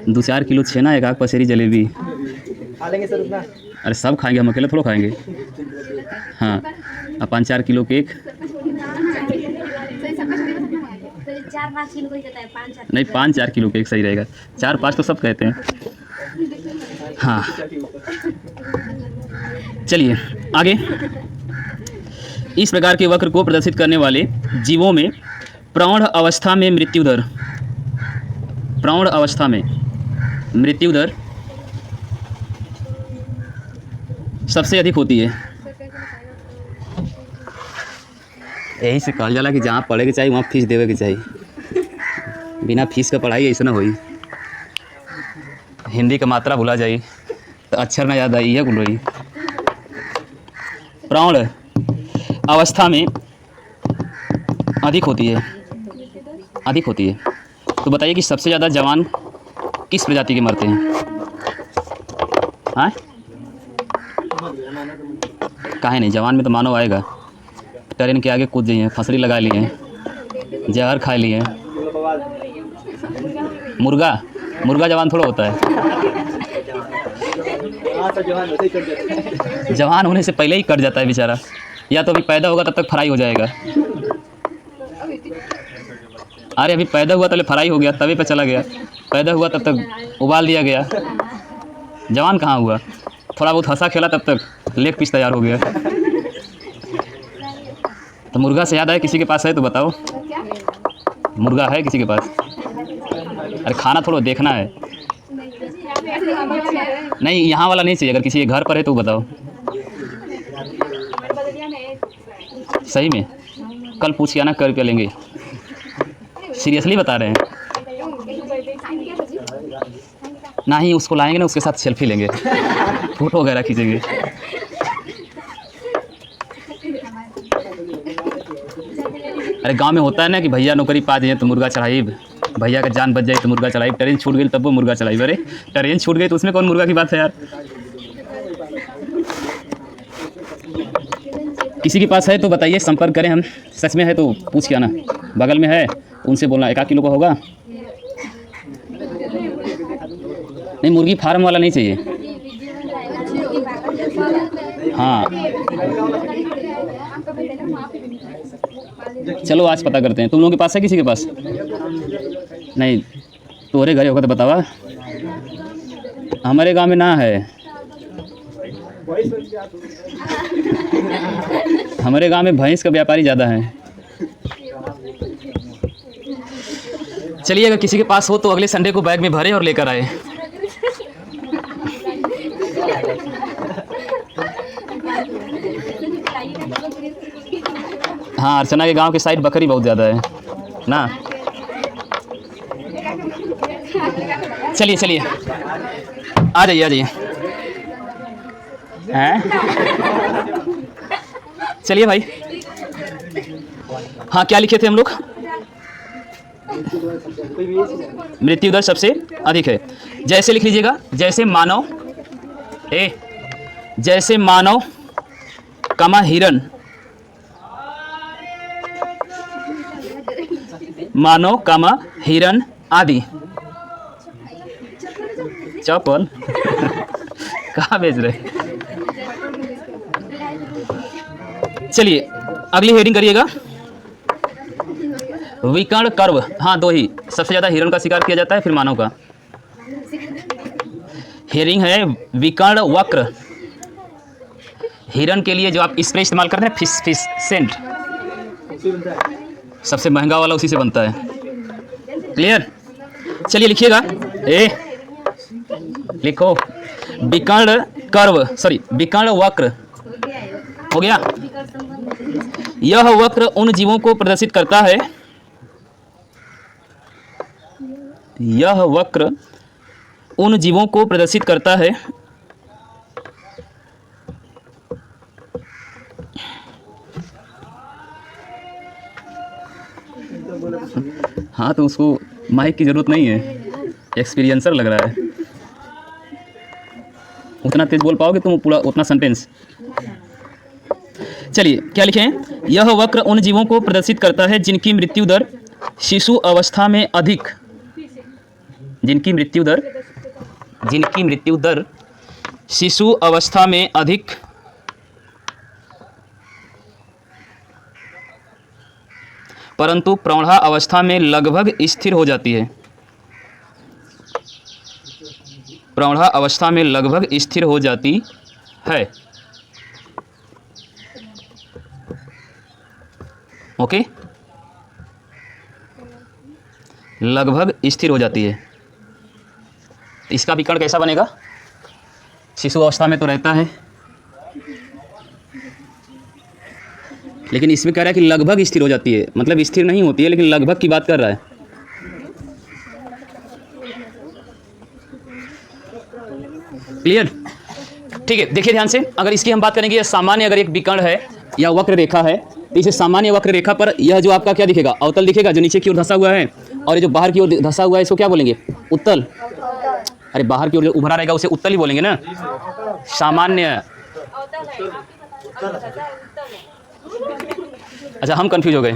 2-4 किलो छेना, एक आग पसेरी जलेबी। खा लेंगे सर उतना? अरे सब खाएंगे, हम अकेले थोड़ा खाएंगे। हाँ, अब 5-4 किलो केक। 4-5 किलो कोई कहता है, 5-4 नहीं, 5-4 किलो केक सही रहेगा, 4-5 तो सब कहते हैं। हाँ, चलिए आगे। इस प्रकार के वक्र को प्रदर्शित करने वाले जीवों में प्रौढ़ अवस्था में मृत्यु दर, प्रौढ़ अवस्था में मृत्यु दर सबसे अधिक होती है। यही से कहल जाला कि जहाँ पढ़े के चाहिए वहाँ फीस देवे के चाहिए, बिना फीस का पढ़ाई ऐसा ना होई। हिंदी का मात्रा भुला जाई तो अक्षर ना याद आई है कुल रही। प्रौढ़ अवस्था में अधिक होती है, अधिक होती है। तो बताइए कि सबसे ज़्यादा जवान किस प्रजाति के मरते हैं? हाँ, काहे नहीं, जवान में तो मानव आएगा। ट्रेन के आगे कूद जाइए, फंसरी लगा लिए हैं, जहर खा लिए हैं। मुर्गा जवान थोड़ा होता है। जवान होने से पहले ही कट जाता है बेचारा, या तो अभी पैदा होगा तब तक फ्राई हो जाएगा। अरे अभी पैदा हुआ तब फ्राई हो गया, तवे पे चला गया, पैदा हुआ तब तक उबाल दिया गया। जवान कहाँ हुआ, थोड़ा बहुत हंसा खेला तब तक लेग पीस तैयार हो गया। तो मुर्गा से याद है, किसी के पास है तो बताओ, मुर्गा है किसी के पास? अरे खाना थोड़ा देखना है। नहीं, यहाँ वाला नहीं चाहिए, अगर किसी के घर पर है तो बताओ। सही में कल पूछ के आना, कर रुपया लेंगे, सीरियसली बता रहे हैं। ना ही उसको लाएंगे ना, उसके साथ सेल्फी लेंगे, फोटो वगैरह खींचेंगे। अरे गांव में होता है ना कि भैया नौकरी पा जाए तो मुर्गा चढ़ाई, भैया का जान बच जाए तो मुर्गा चढ़ाई, ट्रेन छूट गई तब वो मुर्गा चढ़ाई। अरे ट्रेन छूट गई तो उसमें कौन मुर्गा की बात है यार। किसी के पास है तो बताइए, संपर्क करें हम। सच में है तो पूछ के आना, बगल में है उनसे बोलना 1 किलो का होगा। नहीं, मुर्गी फार्म वाला नहीं चाहिए। हाँ चलो आज पता करते हैं। तुम लोगों के पास है, किसी के पास नहीं? तोरे घरे होगा तो बतावा, हमारे गांव में ना है। हमारे गांव में भैंस का व्यापारी ज़्यादा है। चलिए, अगर किसी के पास हो तो अगले संडे को बैग में भरे और लेकर आए। हाँ, अर्चना के गांव के साइड बकरी बहुत ज़्यादा है ना। चलिए चलिए, आ जाइए आ जाइए। हैं, चलिए भाई। हाँ, क्या लिखे थे हम लोग? मृत्यु दर सबसे अधिक है। जैसे लिख लीजिएगा, जैसे मानव, जैसे मानव कमा हिरन, मानव कमा हिरन आदि। चौपल कहाँ बेच रहे? चलिए अगली हेडिंग करिएगा, विकर्ण कर्व। हाँ, 2 ही, सबसे ज़्यादा हिरन का शिकार किया जाता है, फिर मानव का। हेडिंग है विकर्ण वक्र। हिरन के लिए जो आप स्प्रे इस्तेमाल करते हैं, फिश सेंट, सबसे महंगा वाला उसी से बनता है। क्लियर? चलिए लिखिएगा, लिखो विकर्ण कर्व, सॉरी विकर्ण वक्र। हो गया? यह वक्र उन जीवों को प्रदर्शित करता है, यह वक्र उन जीवों को प्रदर्शित करता है हाँ, तो उसको माइक की ज़रूरत नहीं है, एक्सपीरियंसर लग रहा है। उतना तेज बोल पाओगे तुम पूरा उतना सेंटेंस। चलिए क्या लिखे हैं, यह वक्र उन जीवों को प्रदर्शित करता है जिनकी मृत्यु दर शिशु अवस्था में अधिक, जिनकी मृत्यु दर शिशु अवस्था में अधिक परंतु प्रौढ़ा अवस्था में लगभग स्थिर हो जाती है, प्रौढ़ा अवस्था में लगभग स्थिर हो जाती है। ओके, लगभग स्थिर हो जाती है। इसका विकर्ण कैसा बनेगा, शिशु अवस्था में तो रहता है, लेकिन इसमें कह रहा है कि लगभग स्थिर हो जाती है, मतलब स्थिर नहीं होती है लेकिन लगभग की बात कर रहा है। क्लियर? ठीक है, देखिए ध्यान से, अगर इसकी हम बात करेंगे, सामान्य अगर एक विकर्ण है या वक्र रेखा है तो इसे सामान्य वक्र रेखा पर यह जो आपका क्या दिखेगा, अवतल दिखेगा, जो नीचे की ओर धंसा हुआ है, और ये जो बाहर की ओर धंसा हुआ है इसको क्या बोलेंगे, उत्तल। अरे बाहर की ओर जो उभरा रहेगा उसे उत्तल ही बोलेंगे ना, सामान्य। अच्छा, हम कंफ्यूज हो गए।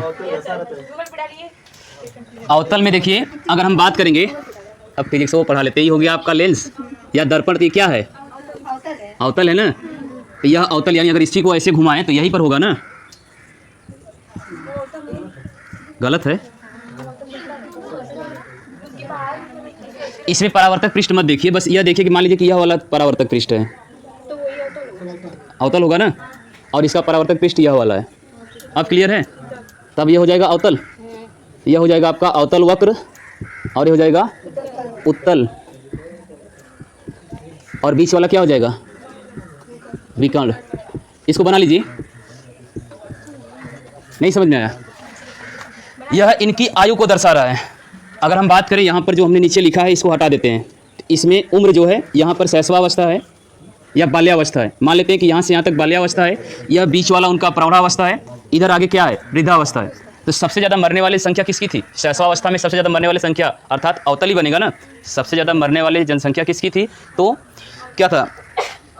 अवतल में देखिए, अगर हम बात करेंगे, अब फिजिक्स वो पढ़ा लेते, ही हो गया आपका लेंस या दर्पण, तो ये क्या है, अवतल है ना। तो यह अवतल यानी अगर इसी को ऐसे घुमाएं तो यहीं पर होगा ना, गलत है। इसमें परावर्तक पृष्ठ मत देखिए, बस यह देखिए कि मान लीजिए कि यह वाला परावर्तक पृष्ठ है, अवतल होगा ना, और इसका परावर्तक पृष्ठ यह वाला है। अब क्लियर है? तब यह हो जाएगा अवतल, यह हो जाएगा आपका अवतल वक्र, और यह हो जाएगा उत्तल, और बीच वाला क्या हो जाएगा, विकर्ण। इसको बना लीजिए। नहीं समझ में आया? यह इनकी आयु को दर्शा रहा है। अगर हम बात करें यहाँ पर जो हमने नीचे लिखा है इसको हटा देते हैं, इसमें उम्र जो है यहाँ पर शैशवावस्था है या बाल्यावस्था है, मान लेते हैं कि यहाँ से यहाँ तक बाल्यावस्था है, यह बीच वाला उनका प्रौढ़ावस्था है, इधर आगे क्या है, वृद्धावस्था है। तो सबसे ज़्यादा मरने वाली संख्या किसकी थी, शैशवावस्था में सबसे ज़्यादा मरने वाली संख्या, अर्थात अवतल ही बनेगा ना, सबसे ज़्यादा मरने वाली जनसंख्या किसकी थी, तो क्या था,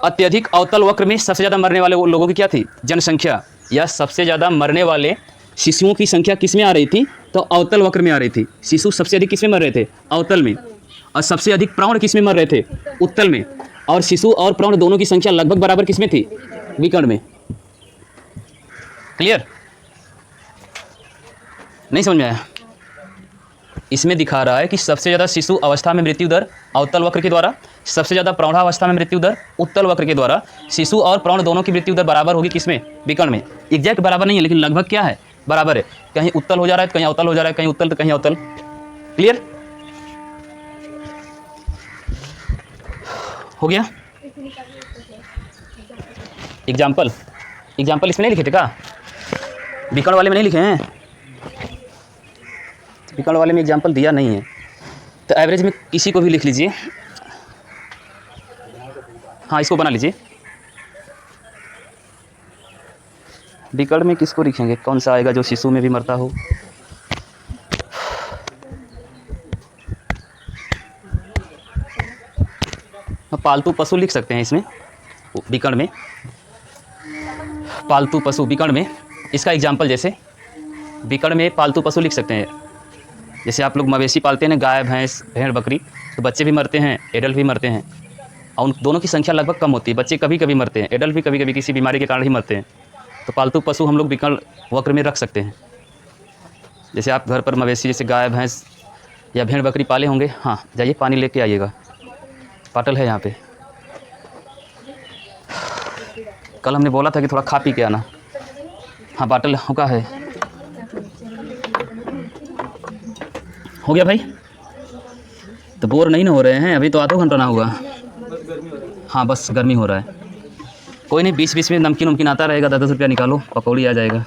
अत्यधिक अवतल वक्र में सबसे ज़्यादा मरने वाले लोगों की क्या थी, जनसंख्या, या सबसे ज़्यादा मरने वाले शिशुओं की संख्या किस में आ रही थी, तो अवतल वक्र में आ रही थी। शिशु सबसे अधिक किस में मर रहे थे, अवतल में, और सबसे अधिक प्रौढ़ किस में मर रहे थे, उत्तल में, और शिशु और प्रौढ़ दोनों की संख्या लगभग बराबर किस में थी, विकर्ण में। क्लियर? नहीं समझ में आया? इसमें दिखा रहा है कि सबसे ज़्यादा शिशु अवस्था में मृत्यु दर अवतल वक्र के द्वारा, सबसे ज़्यादा प्रौढ़ावस्था में मृत्यु दर उत्तल वक्र के द्वारा, शिशु और प्रौढ़ दोनों की मृत्यु दर बराबर होगी किसमें, विकर्ण में। एग्जैक्ट बराबर नहीं है लेकिन लगभग क्या है, बराबर है। कहीं उत्तल हो जा रहा है तो कहीं अवतल हो जा रहा है, कहीं उत्तल तो कहीं अवतल। क्लियर हो गया? एग्जाम्पल इसमें नहीं लिखे थे क्या, विकर्ण वाले में नहीं लिखे हैं, विकर्ण वाले में एग्जाम्पल दिया नहीं है, तो एवरेज में किसी को भी लिख लीजिए। हाँ, इसको बना लीजिए। विकर्ण में किसको लिखेंगे, कौन सा आएगा जो शिशु में भी मरता हो। पालतू पशु लिख सकते हैं इसमें, विकर्ण में, पालतू पशु विकर्ण में। इसका एग्जाम्पल जैसे विकर्ण में पालतू पशु लिख सकते हैं, जैसे आप लोग मवेशी पालते हैं ना, गाय भैंस भेड़ बकरी, तो बच्चे भी मरते हैं, एडल्ट भी मरते हैं, और उन दोनों की संख्या लगभग कम होती है। बच्चे कभी कभी मरते हैं, एडल्ट भी कभी कभी किसी बीमारी के कारण ही मरते हैं। तो पालतू पशु हम लोग विकर्ण वक्र में रख सकते हैं। जैसे आप घर पर मवेशी जैसे गाय भैंस या भेड़ बकरी पाले होंगे, हाँ जाइए पानी लेके आइएगा, पाटल है यहाँ पे। कल हमने बोला था कि थोड़ा खा पी के आना। हाँ बाटल होगा है। हो गया भाई? तो बोर नहीं ना हो रहे हैं? अभी तो आधा घंटा ना हुआ। हाँ बस गर्मी हो रहा है। कोई नहीं, बीच बीच में नमकीन आता रहेगा, 10-10 रुपया निकालो, पकौड़ी आ जाएगा।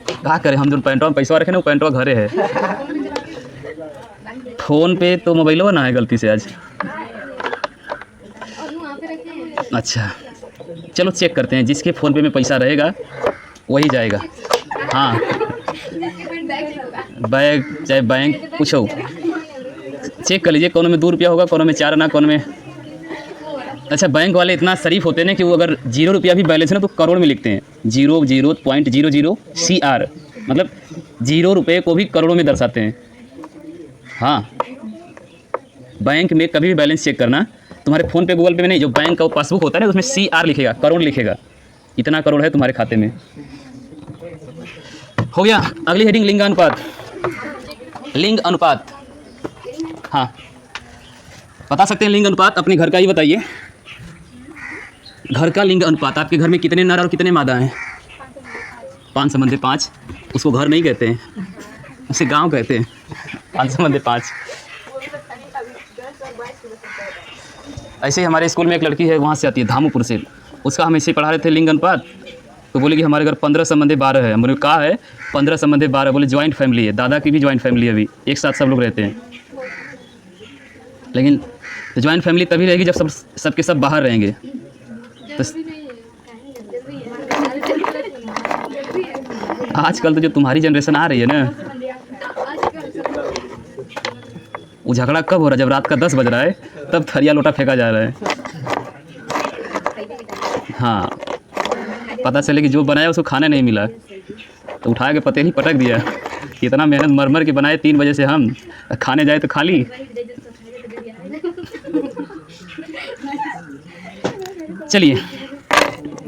क्या करें, हम जो पैंटवा में पैसा रखे ना, वो पैंटवा घरे है। फ़ोन पे तो मोबाइल ना है गलती से आज। अच्छा चलो चेक करते हैं, जिसके फ़ोन पे में पैसा रहेगा वही जाएगा। हाँ बैग चाहे बैंक कुछ हो, चेक कर लीजिए, कोनो में 2 रुपया होगा, कोनो में 4 आना, कोनो में अच्छा, बैंक वाले इतना शरीफ होते हैं ना कि वो अगर 0 रुपया भी बैलेंस है ना तो करोड़ में लिखते हैं, 0.00 CR, मतलब 0 रुपये को भी करोड़ों में दर्शाते हैं। हाँ, बैंक में कभी भी बैलेंस चेक करना, तुम्हारे फ़ोन पे गूगल पे में नहीं, जो बैंक का पासबुक होता है ना उसमें CR लिखेगा, करोड़ लिखेगा, इतना करोड़ है तुम्हारे खाते में। हो गया। अगली हेडिंग लिंग अनुपात। लिंग अनुपात, हाँ बता सकते हैं लिंग अनुपात? अपने घर का ही बताइए, घर का लिंग अनुपात। आपके घर में कितने नर और कितने मादा हैं? 5/5। उसको घर नहीं कहते हैं, उसे गांव कहते हैं। 5/5। ऐसे ही हमारे स्कूल में एक लड़की है, वहाँ से आती है धामूपुर से, उसका हम ऐसे ही पढ़ा रहे थे लिंग अनुपात, तो बोले कि हमारे घर 15/12 है। हमने कहा है 15/12, बोले ज्वाइंट फैमिली है, दादा की भी ज्वाइंट फैमिली है, अभी एक साथ सब लोग रहते हैं। लेकिन ज्वाइंट फैमिली तभी रहेगी जब सबके सब बाहर रहेंगे। तो आजकल तो जो तुम्हारी जनरेशन आ रही है ना, वो झगड़ा कब हो रहा है? जब रात का 10 बज रहा है तब थरिया लोटा फेंका जा रहा है। हाँ, पता चले कि जो बनाया उसको खाने नहीं मिला तो उठा के पतेली पटक दिया। इतना मेहनत मर के बनाए 3 बजे से, हम खाने जाए तो खाली। चलिए,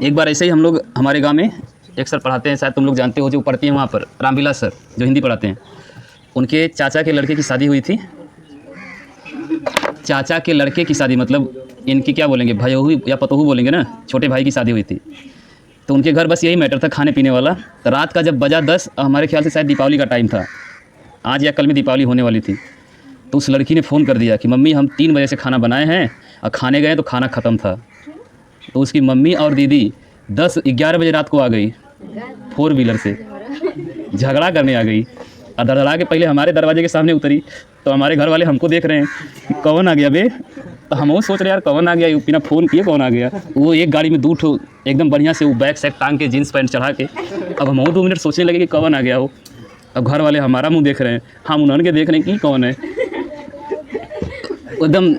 एक बार ऐसे ही हम लोग, हमारे गांव में एक सर पढ़ाते हैं, शायद तुम लोग जानते हो, जो पढ़ती हैं वहाँ पर, रामविलास सर जो हिंदी पढ़ाते हैं। उनके चाचा के लड़के की शादी हुई थी। चाचा के लड़के की शादी, मतलब इनकी क्या बोलेंगे, भयहू या पतोहू बोलेंगे ना, छोटे भाई की शादी हुई थी। तो उनके घर बस यही मैटर था, खाने पीने वाला। तो रात का जब बजा 10, हमारे ख्याल से शायद दीपावली का टाइम था, आज या कल में दीपावली होने वाली थी। तो उस लड़की ने फ़ोन कर दिया कि मम्मी हम 3 बजे से खाना बनाए हैं और खाने गए तो खाना ख़त्म था। तो उसकी मम्मी और दीदी 10-11 बजे रात को आ गई, 4 व्हीलर से झगड़ा करने आ गई, और धड़धड़ा के पहले हमारे दरवाजे के सामने उतरी। तो हमारे घर वाले हमको देख रहे हैं कि कौन आ गया बे। तो हम वो सोच रहे यार कौन आ गया, बिना फ़ोन किए कौन आ गया। वो एक गाड़ी में 2 ठो एकदम बढ़िया से वो बैग सैक टांग के, जीन्स पैंट चढ़ा के। अब हम 2 मिनट सोचने लगे कि कौन आ गया हो। अब घर वाले हमारा मुंह देख रहे हैं, हम उन्होंने देख रहे हैं कि कौन है। एकदम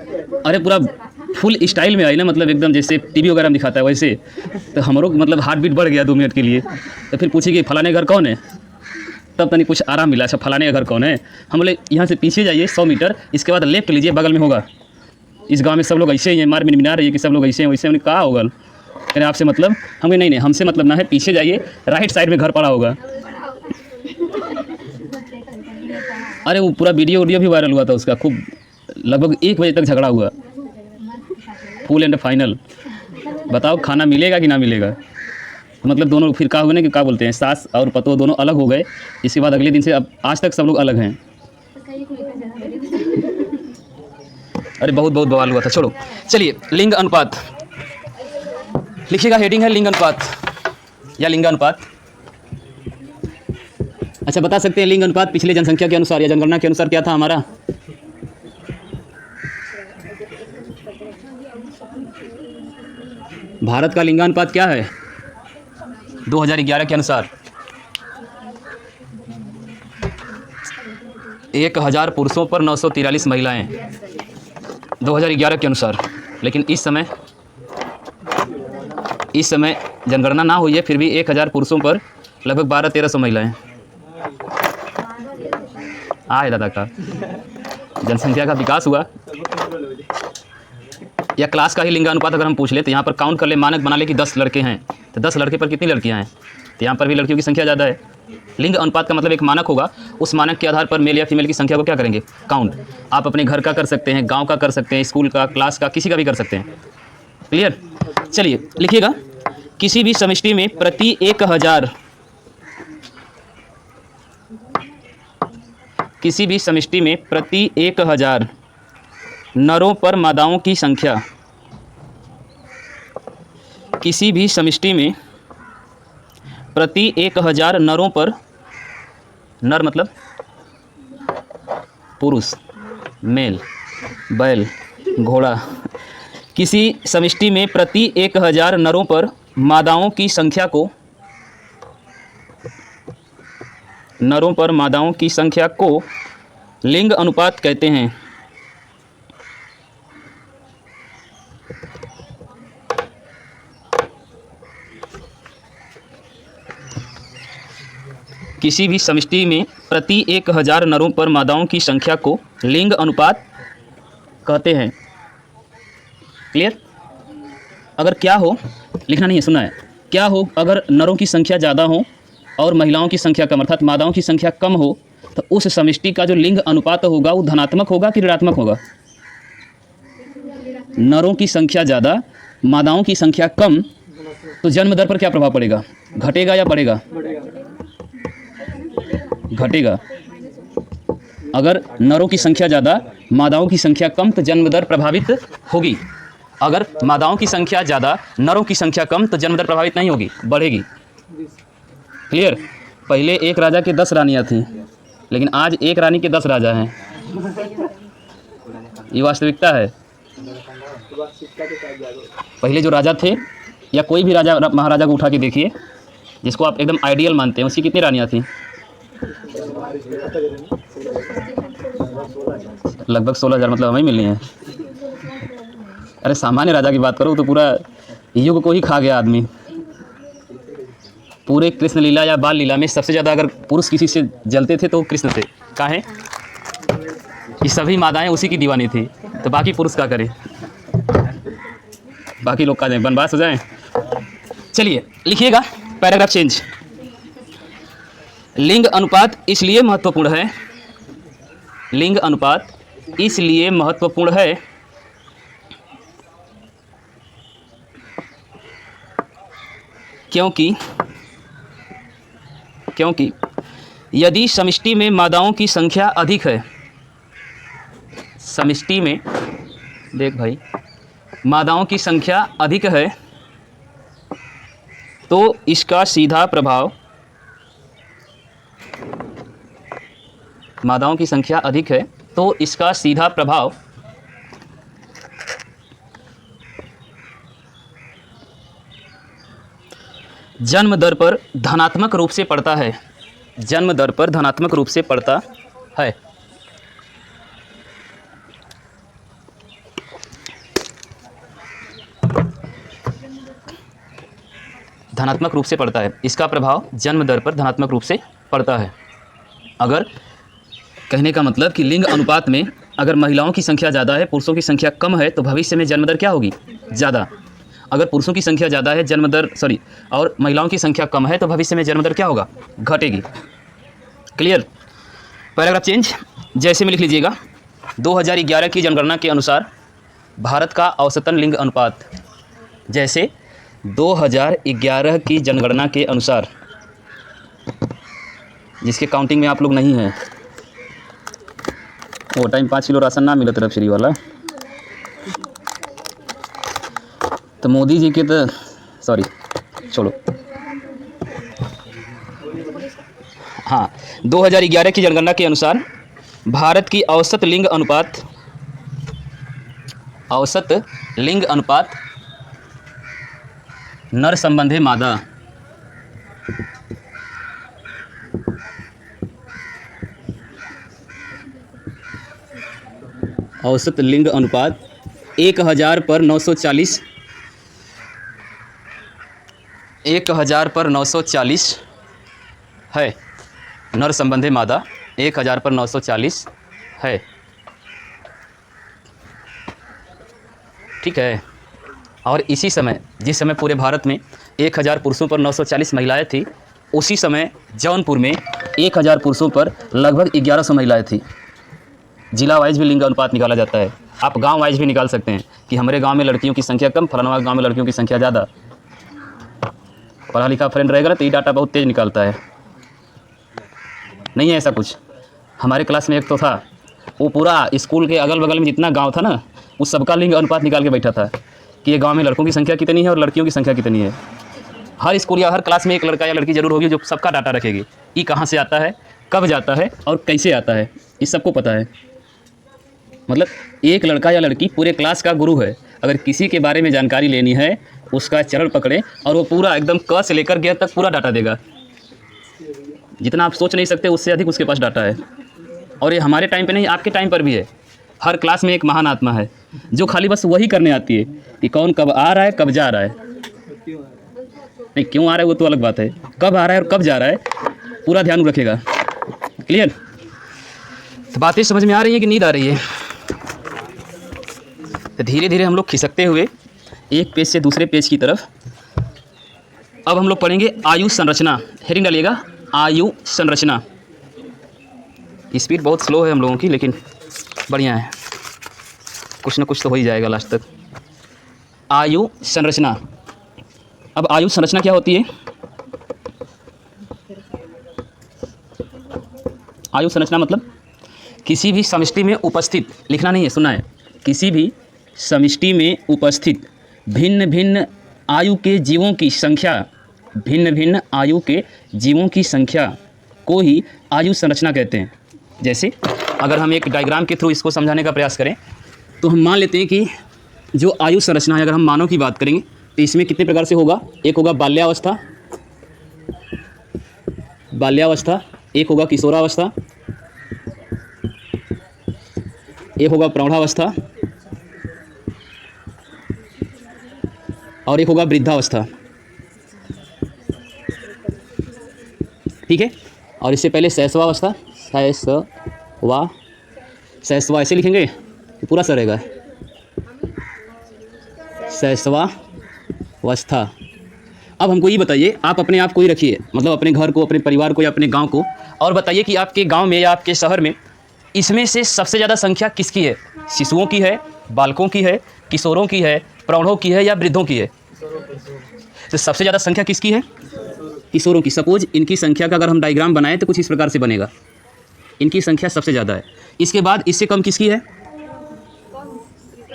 अरे पूरा फुल स्टाइल में आई ना, मतलब एकदम जैसे टीवी वगैरह में दिखाता है वैसे। तो हमारो मतलब हार्ट बीट बढ़ गया 2 मिनट के लिए। तो फिर पूछी कि फलाने घर कौन है, तब तनी कुछ आराम मिला। अच्छा फलाने का घर कौन है? हम बोले यहाँ से पीछे जाइए 100 मीटर, इसके बाद लेफ्ट लीजिए, बगल में होगा। इस गांव में सब लोग ऐसे ही हैं, मार मिनमिना रही है कि सब लोग ऐसे हैं वैसे। हमने कहा होगा, कहने आपसे मतलब? हमें नहीं, हमसे मतलब ना है, पीछे जाइए, राइट साइड में घर पड़ा होगा। अरे वो पूरा वीडियो भी वायरल हुआ था उसका, खूब लगभग 1 बजे तक झगड़ा हुआ, फुल एंड फाइनल। बताओ खाना मिलेगा कि ना मिलेगा? तो मतलब दोनों फिर क्या हुआ ना कि क्या बोलते हैं, सास और पतो दोनों अलग हो गए। इसके बाद अगले दिन से अब आज तक सब लोग अलग हैं। अरे बहुत बवाल हुआ था, छोड़ो। चलिए, लिंग अनुपात लिखिएगा, हेडिंग है लिंग अनुपात या लिंगानुपात। अच्छा बता सकते हैं लिंग अनुपात पिछले जनसंख्या के अनुसार या जनगणना के अनुसार क्या था हमारा? भारत का लिंगानुपात क्या है 2011 के अनुसार? 1000 पुरुषों पर 943 महिलाएं 2011 के अनुसार। लेकिन इस समय जनगणना ना हुई है, फिर भी 1000 पुरुषों पर लगभग 1200-1300 महिलाएं। आए दादा का जनसंख्या का विकास हुआ। या क्लास का ही लिंगानुपात अगर हम पूछ ले तो यहाँ पर काउंट कर ले, मानक बना ले कि 10 लड़के हैं, तो 10 लड़के पर कितनी लड़कियाँ हैं? तो यहाँ पर भी लड़कियों की संख्या ज़्यादा है। लिंग अनुपात का मतलब एक मानक होगा, उस मानक के आधार पर मेल या फीमेल की संख्या को क्या करेंगे? काउंट। आप अपने घर का कर सकते हैं, गांव का कर सकते हैं, स्कूल का, क्लास का, किसी का भी कर सकते हैं। क्लियर? चलिए लिखिएगा, किसी भी समष्टि में प्रति 1000 किसी भी समष्टि में प्रति 1000 नरों पर मादाओं की संख्या, किसी भी समष्टि में प्रति 1000 नरों पर, नर मतलब पुरुष, मेल, बैल, घोड़ा, किसी समष्टि में प्रति 1000 नरों पर मादाओं की संख्या को, नरों पर मादाओं की संख्या को लिंग अनुपात कहते हैं। किसी भी समष्टि में प्रति 1000 नरों पर मादाओं की संख्या को लिंग अनुपात कहते हैं। क्लियर? अगर क्या हो, लिखना नहीं है, सुनना है, क्या हो अगर नरों की संख्या ज़्यादा हो और महिलाओं की संख्या कम, अर्थात मादाओं की संख्या कम हो, तो उस समष्टि का जो लिंग अनुपात होगा वो धनात्मक होगा कि ऋणात्मक होगा? नरों की संख्या ज़्यादा, मादाओं की संख्या कम, तो जन्म दर पर क्या प्रभाव पड़ेगा? घटेगा या बढ़ेगा? घटेगा। अगर नरों की संख्या ज़्यादा, मादाओं की संख्या कम, तो जन्म दर प्रभावित होगी। अगर मादाओं की संख्या ज़्यादा, नरों की संख्या कम, तो जन्म दर प्रभावित नहीं होगी, बढ़ेगी। क्लियर? पहले एक राजा के 10 रानियाँ थीं, लेकिन आज एक रानी के 10 राजा हैं। ये वास्तविकता है। पहले जो राजा थे, या कोई भी राजा महाराजा को उठा के देखिए जिसको आप एकदम आइडियल मानते हैं, उसकी कितनी रानियाँ थीं? लगभग 16,000, मतलब हमें मिलनी है। अरे सामान्य राजा की बात करो तो पूरा युग को ही खा गया आदमी। पूरे कृष्ण लीला या बाल लीला में सबसे ज़्यादा अगर पुरुष किसी से जलते थे तो कृष्ण थे। काहे? कि सभी मादाएं उसी की दीवानी थी, तो बाकी पुरुष क्या करें? बाकी लोग का जाए, बनवास हो जाए। चलिए लिखिएगा, पैराग्राफ चेंज। लिंग अनुपात इसलिए महत्वपूर्ण है, लिंग अनुपात इसलिए महत्वपूर्ण है क्योंकि यदि समष्टि में मादाओं की संख्या अधिक है, समष्टि में देख भाई, मादाओं की संख्या अधिक है, तो इसका सीधा प्रभाव, मादाओं की संख्या अधिक है तो इसका सीधा प्रभाव जन्म दर पर धनात्मक रूप से पड़ता है। जन्म दर पर धनात्मक रूप से पड़ता है। धनात्मक रूप से पड़ता है, इसका प्रभाव जन्म दर पर धनात्मक रूप से पड़ता है। अगर कहने का मतलब कि लिंग अनुपात में अगर महिलाओं की संख्या ज़्यादा है, पुरुषों की संख्या कम है, तो भविष्य में जन्म दर क्या होगी? ज़्यादा। अगर पुरुषों की संख्या ज़्यादा है, जन्म दर और महिलाओं की संख्या कम है, तो भविष्य में जन्म दर क्या होगा? घटेगी। क्लियर? पैराग्राफ चेंज जैसे में लिख लीजिएगा। 2011 की जनगणना के अनुसार भारत का औसतन लिंग अनुपात, जैसे 2011 की जनगणना के अनुसार, जिसके काउंटिंग में आप लोग नहीं हैं, वो टाइम 5 किलो राशन ना मिला तरफ फ्री वाला, तो मोदी जी के तो सॉरी छोड़ो। हाँ, 2011 की जनगणना के अनुसार भारत की औसत लिंग अनुपात नर संबंधी मादा, औसत लिंग अनुपात 1000 पर 940, 1000 पर 940 है। नर संबंधी मादा 1000 पर 940 है। ठीक है। और इसी समय, जिस समय पूरे भारत में 1000 पुरुषों पर 940 महिलाएं थी, उसी समय जौनपुर में 1000 पुरुषों पर लगभग 1100 महिलाएं थी। जिला वाइज भी लिंग अनुपात निकाला जाता है। आप गांव वाइज भी निकाल सकते हैं कि हमारे गांव में लड़कियों की संख्या कम, फलाना गांव में लड़कियों की संख्या ज़्यादा। पढ़ा लिखा फ्रेंड रहेगा ना तो ये डाटा बहुत तेज़ निकालता है। नहीं है ऐसा कुछ। हमारे क्लास में एक तो था, वो पूरा स्कूल के अगल बगल में जितना गांव था ना, उस सबका लिंग अनुपात निकाल के बैठा था कि ये गांव में लड़कों की संख्या कितनी है और लड़कियों की संख्या कितनी है। हर स्कूल या हर क्लास में एक लड़का या लड़की जरूर होगी जो सबका डाटा रखेगी कि कहाँ से आता है, कब जाता है और कैसे आता है, इस सबको पता है। मतलब एक लड़का या लड़की पूरे क्लास का गुरु है। अगर किसी के बारे में जानकारी लेनी है, उसका चरण पकड़े और वो पूरा एकदम क से लेकर ग तक पूरा डाटा देगा। जितना आप सोच नहीं सकते उससे अधिक उसके पास डाटा है। और ये हमारे टाइम पे नहीं, आपके टाइम पर भी है। हर क्लास में एक महान आत्मा है जो खाली बस वही करने आती है कि कौन कब आ रहा है, कब जा रहा है। नहीं, क्यों आ रहा है वो तो अलग बात है, कब आ रहा है और कब जा रहा है पूरा ध्यान रखेगा। क्लियर? तो बातें समझ में आ रही है कि नींद आ रही है? तो धीरे धीरे हम लोग खिसकते हुए एक पेज से दूसरे पेज की तरफ अब हम लोग पढ़ेंगे आयु संरचना। हेडिंग डालिएगा आयु संरचना। स्पीड बहुत स्लो है हम लोगों की, लेकिन बढ़िया है, कुछ ना कुछ तो हो ही जाएगा लास्ट तक। आयु संरचना। अब आयु संरचना क्या होती है? आयु संरचना मतलब किसी भी समष्टि में उपस्थित, लिखना नहीं है, सुनना है, किसी भी समष्टि में उपस्थित भिन्न भिन्न आयु के जीवों की संख्या, भिन्न भिन्न आयु के जीवों की संख्या को ही आयु संरचना कहते हैं। जैसे अगर हम एक डायग्राम के थ्रू इसको समझाने का प्रयास करें तो हम मान लेते हैं कि जो आयु संरचना है, अगर हम मानव की बात करेंगे तो इसमें कितने प्रकार से होगा? एक होगा बाल्यावस्था, बाल्यावस्था, एक होगा किशोरावस्था, एक होगा प्रौढ़ावस्था और एक होगा वृद्धावस्था। ठीक है? और इससे पहले शैशवावस्था, शैशवा ऐसे लिखेंगे कि पूरा सा रहेगा, शैशवावस्था। अब हमको ये बताइए, आप अपने आप को ही रखिए, मतलब अपने घर को, अपने परिवार को या अपने गांव को, और बताइए कि आपके गांव में या आपके शहर में इसमें से सबसे ज़्यादा संख्या किसकी है? शिशुओं की है, बालकों की है, किशोरों की है, प्रौढ़ों की है या वृद्धों की है? तो सबसे ज़्यादा संख्या किसकी है? किशोरों की। सपोज इनकी संख्या का अगर हम डायग्राम बनाएं तो कुछ इस प्रकार से बनेगा, इनकी संख्या सबसे ज़्यादा है। इसके बाद इससे कम किसकी है?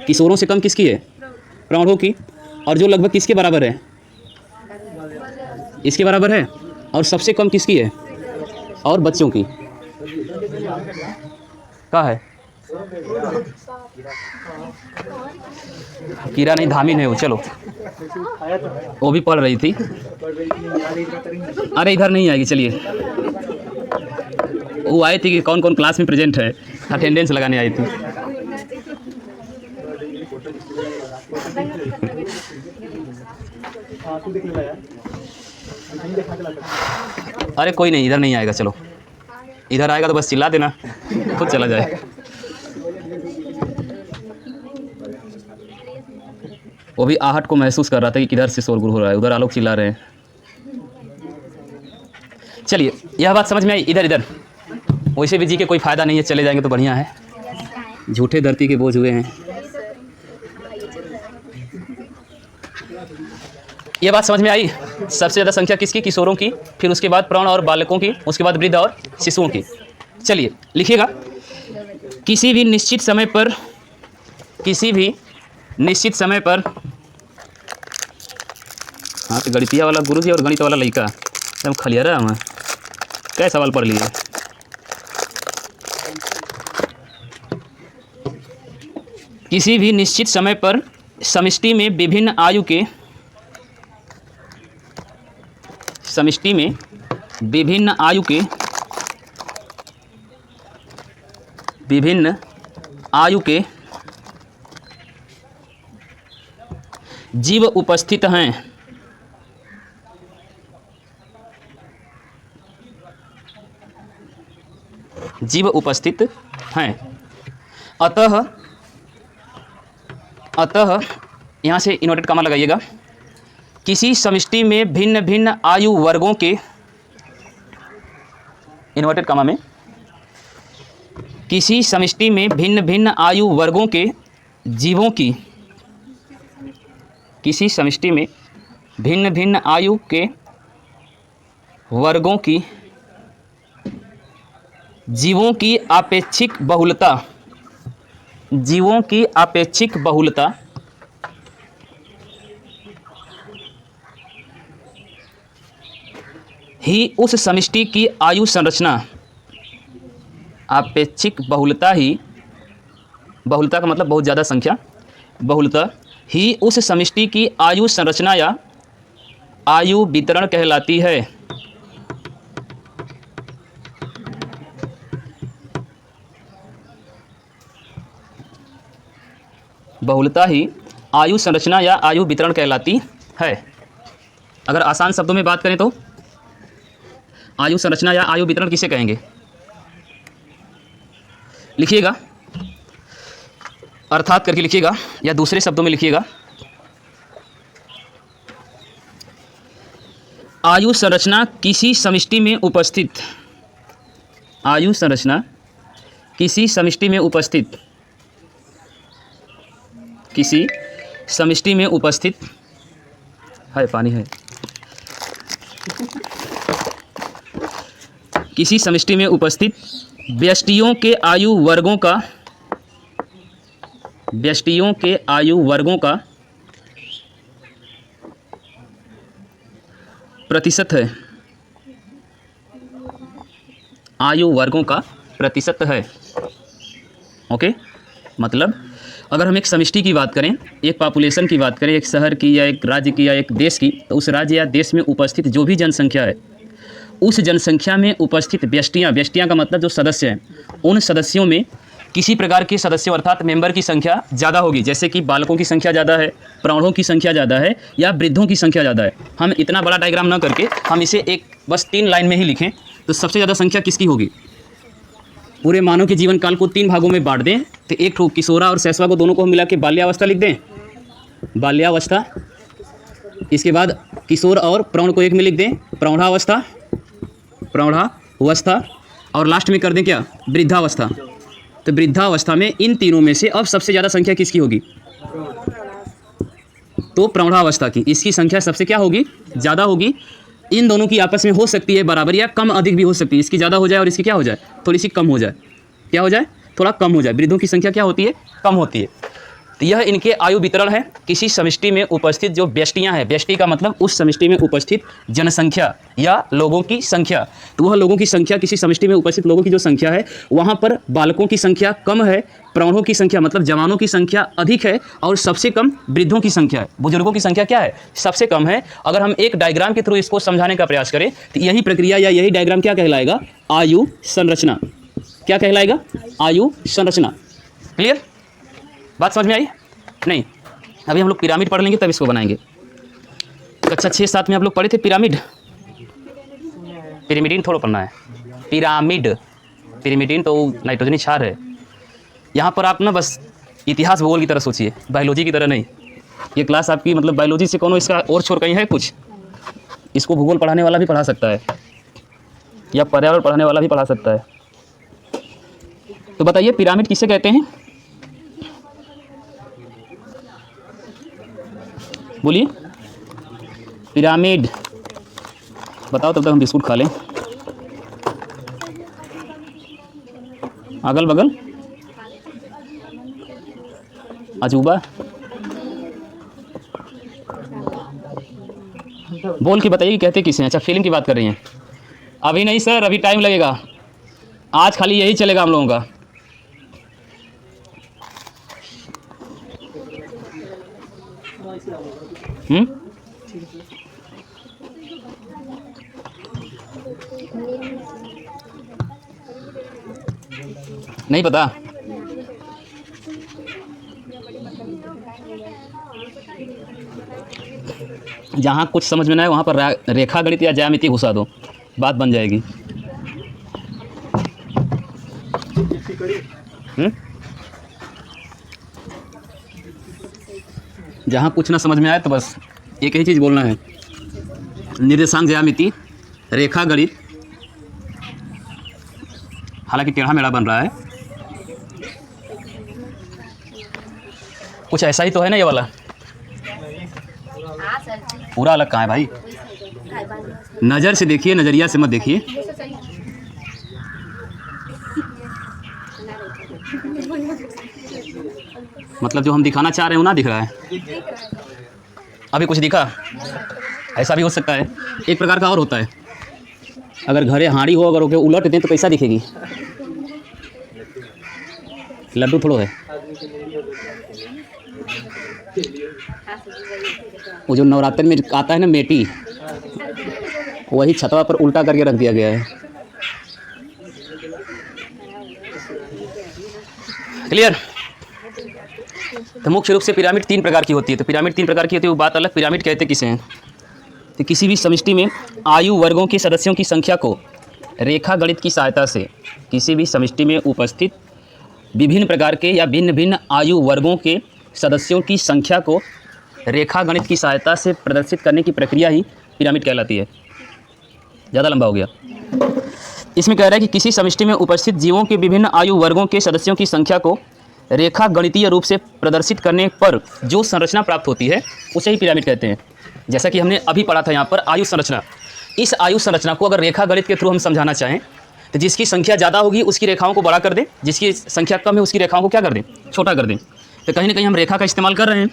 किशोरों से कम किसकी है? प्रौढ़ों की। और जो लगभग किसके बराबर है? इसके बराबर है। और सबसे कम किसकी है? और बच्चों की। क्या है? कीड़ा नहीं, धामिन है वो। चलो, वो भी पढ़ रही थी। अरे इधर नहीं आएगी, चलिए। वो आई थी कि कौन कौन क्लास में प्रेजेंट है, अटेंडेंस लगाने आई थी। अरे कोई नहीं, इधर नहीं आएगा। चलो, इधर आएगा तो बस चिल्ला देना, खुद चला जाएगा। वो भी आहट को महसूस कर रहा था कि किधर से शोरगुल हो रहा है, उधर आलोक चिल्ला रहे हैं। चलिए, यह बात समझ में आई? इधर इधर वैसे भी जी के कोई फ़ायदा नहीं है, चले जाएंगे तो बढ़िया है, झूठे धरती के बोझ हुए हैं। यह बात समझ में आई? सबसे ज़्यादा संख्या किसकी? किशोरों की, फिर उसके बाद प्रौढ़ और बालकों की, उसके बाद वृद्ध और शिशुओं की। चलिए लिखिएगा, किसी भी निश्चित समय पर, किसी भी निश्चित समय पर, हाँ तो गणितिया वाला गुरु जी और गणित वाला लड़का एकदम खलियारा हमें क्या सवाल पढ़ लिए। किसी भी निश्चित समय पर समष्टि में विभिन्न आयु के, समष्टि में विभिन्न आयु के, विभिन्न आयु के जीव उपस्थित हैं। जीव उपस्थित हैं। अतः यहाँ से इन्वर्टेड कॉमा लगाइएगा, किसी समष्टि में भिन्न भिन्न आयु वर्गों के, इन्वर्टेड कॉमा में, किसी समष्टि में भिन्न भिन्न आयु वर्गों के जीवों की, किसी समष्टि में भिन्न भिन्न आयु के वर्गों की जीवों की आपेक्षिक बहुलता, जीवों की आपेक्षिक बहुलता ही उस समष्टि की आयु संरचना, आपेक्षिक बहुलता ही, बहुलता का मतलब बहुत ज़्यादा संख्या, बहुलता ही उस समष्टि की आयु संरचना या आयु वितरण कहलाती है। बहुलता ही आयु संरचना या आयु वितरण कहलाती है। अगर आसान शब्दों में बात करें तो आयु संरचना या आयु वितरण किसे कहेंगे? लिखिएगा, अर्थात करके लिखिएगा या दूसरे शब्दों में लिखिएगा। आयु संरचना किसी समष्टि में उपस्थित, आयु संरचना किसी समष्टि में उपस्थित, किसी समष्टि में उपस्थित है, पानी है, किसी समष्टि में उपस्थित व्यष्टियों के आयु वर्गों का, व्यष्टियों के आयु वर्गों का प्रतिशत है, आयु वर्गों का प्रतिशत है। ओके, मतलब अगर हम एक समष्टि की बात करें, एक पॉपुलेशन की बात करें, एक शहर की या एक राज्य की या एक देश की, तो उस राज्य या देश में उपस्थित जो भी जनसंख्या है, उस जनसंख्या में उपस्थित व्यष्टियाँ, व्यष्टियाँ का मतलब जो सदस्य हैं, उन सदस्यों में किसी प्रकार के सदस्यों अर्थात मेंबर की संख्या ज़्यादा होगी, जैसे कि बालकों की संख्या ज़्यादा है, प्रौढ़ों की संख्या ज़्यादा है या वृद्धों की संख्या ज़्यादा है। हम इतना बड़ा डायग्राम ना करके हम इसे एक बस 3 लाइन में ही लिखें तो सबसे ज़्यादा संख्या किसकी होगी? पूरे मानव के जीवन काल को 3 भागों में बांट दें तो एक ठो किशोरा और शैशवा को दोनों को हम मिला के बाल्यावस्था लिख दें, बाल्यावस्था। इसके बाद किशोर और प्रौढ़ को एक में लिख दें, प्रौढ़ावस्था, प्रौढ़ावस्था, और लास्ट में कर दें क्या? वृद्धावस्था। तो वृद्धावस्था में इन तीनों में से अब सबसे ज़्यादा संख्या किसकी होगी? तो प्रौढ़ावस्था की। इसकी संख्या सबसे क्या होगी? ज़्यादा होगी। इन दोनों की आपस में हो सकती है बराबर या कम अधिक भी हो सकती है। इसकी ज़्यादा हो जाए और इसकी क्या हो जाए? थोड़ी सी कम हो जाए। क्या हो जाए? थोड़ा कम हो जाए। वृद्धों की संख्या क्या होती है? कम होती है। तो यह इनके आयु वितरण है। किसी समष्टि में उपस्थित जो व्यष्टियाँ हैं, व्यष्टि का मतलब उस समष्टि में उपस्थित जनसंख्या या लोगों की संख्या। तो वह लोगों की संख्या, किसी समष्टि में उपस्थित लोगों की जो संख्या है, वहाँ पर बालकों की संख्या कम है, प्रौढ़ों की संख्या मतलब जवानों की संख्या अधिक है, और सबसे कम वृद्धों की संख्या है। बुजुर्गों की संख्या क्या है? सबसे कम है। अगर हम एक डायग्राम के थ्रू इसको समझाने का प्रयास करें तो यही प्रक्रिया या यही डायग्राम क्या कहलाएगा? आयु संरचना। क्या कहलाएगा? आयु संरचना। क्लियर? बात समझ में आई? नहीं, अभी हम लोग पिरामिड पढ़ लेंगे तब इसको बनाएंगे। कक्षा 6-7 में आप लोग पढ़े थे पिरामिड। पिरामिडीन थोड़ा पढ़ना है। पिरामिड, पिरामिडीन तो नाइट्रोजनी क्षार है। यहाँ पर आप ना बस इतिहास भूगोल की तरह सोचिए, बायोलॉजी की तरह नहीं। ये क्लास आपकी मतलब बायोलॉजी से कौन इसका और छोर कहीं है कुछ? इसको भूगोल पढ़ाने वाला भी पढ़ा सकता है या पर्यावरण पढ़ाने वाला भी पढ़ा सकता है। तो बताइए पिरामिड किसे कहते हैं? बोलिए, पिरामिड बताओ, तब तक हम बिस्कुट खा लें। अगल बगल अजूबा, बोल के बताइए कि कहते किसे हैं। अच्छा, फिल्म की बात कर रही हैं? अभी नहीं सर, अभी टाइम लगेगा। आज खाली यही चलेगा हम लोगों का। नहीं पता? जहाँ कुछ समझ में ना आए वहाँ पर रेखा गणित या ज्यामिति घुसा दो, बात बन जाएगी। जहाँ कुछ ना समझ में आए तो बस एक ही चीज़ बोलना है, निर्देशांक ज्यामिति, रेखा गणित। हालांकि टेढ़ा मेढ़ा बन रहा है, कुछ ऐसा ही तो है ना ये वाला। पूरा अलग कहाँ है भाई? नज़र से देखिए, नज़रिया से मत देखिए। मतलब जो हम दिखाना चाह रहे हो ना दिख रहा है। अभी कुछ दिखा? ऐसा भी हो सकता है। एक प्रकार का और होता है, अगर घरे हांडी हो, अगर ओके उलट दें तो कैसा दिखेगी? लड्डू थोड़ो है। वो जो नवरात्र में आता है ना मेटी, वही छतवा पर उल्टा करके रख दिया गया है। क्लियर? तो मुख्य रूप से पिरामिड 3 प्रकार की होती है। तो पिरामिड 3 प्रकार की होती है, वो बात अलग। पिरामिड कहते किसे हैं? तो किसी भी समष्टि में आयु वर्गों के सदस्यों की संख्या को रेखा गणित की सहायता से, किसी भी समष्टि में उपस्थित विभिन्न प्रकार के या भिन्न भिन्न आयु वर्गों के सदस्यों की संख्या को रेखा गणित की सहायता से प्रदर्शित करने की प्रक्रिया ही पिरामिड कहलाती है। ज़्यादा लंबा हो गया। इसमें कह रहा है कि किसी समष्टि में उपस्थित जीवों के विभिन्न आयु वर्गों के सदस्यों की संख्या को रेखा गणितीय रूप से प्रदर्शित करने पर जो संरचना प्राप्त होती है उसे ही पिरामिड कहते हैं। जैसा कि हमने अभी पढ़ा था यहाँ पर आयु संरचना। इस आयु संरचना को अगर रेखा गणित के थ्रू हम समझाना चाहें तो जिसकी संख्या ज़्यादा होगी उसकी रेखाओं को बड़ा कर दें, जिसकी संख्या कम है उसकी रेखाओं को क्या कर दें, छोटा कर दें। तो कहीं ना कहीं हम रेखा का इस्तेमाल कर रहे हैं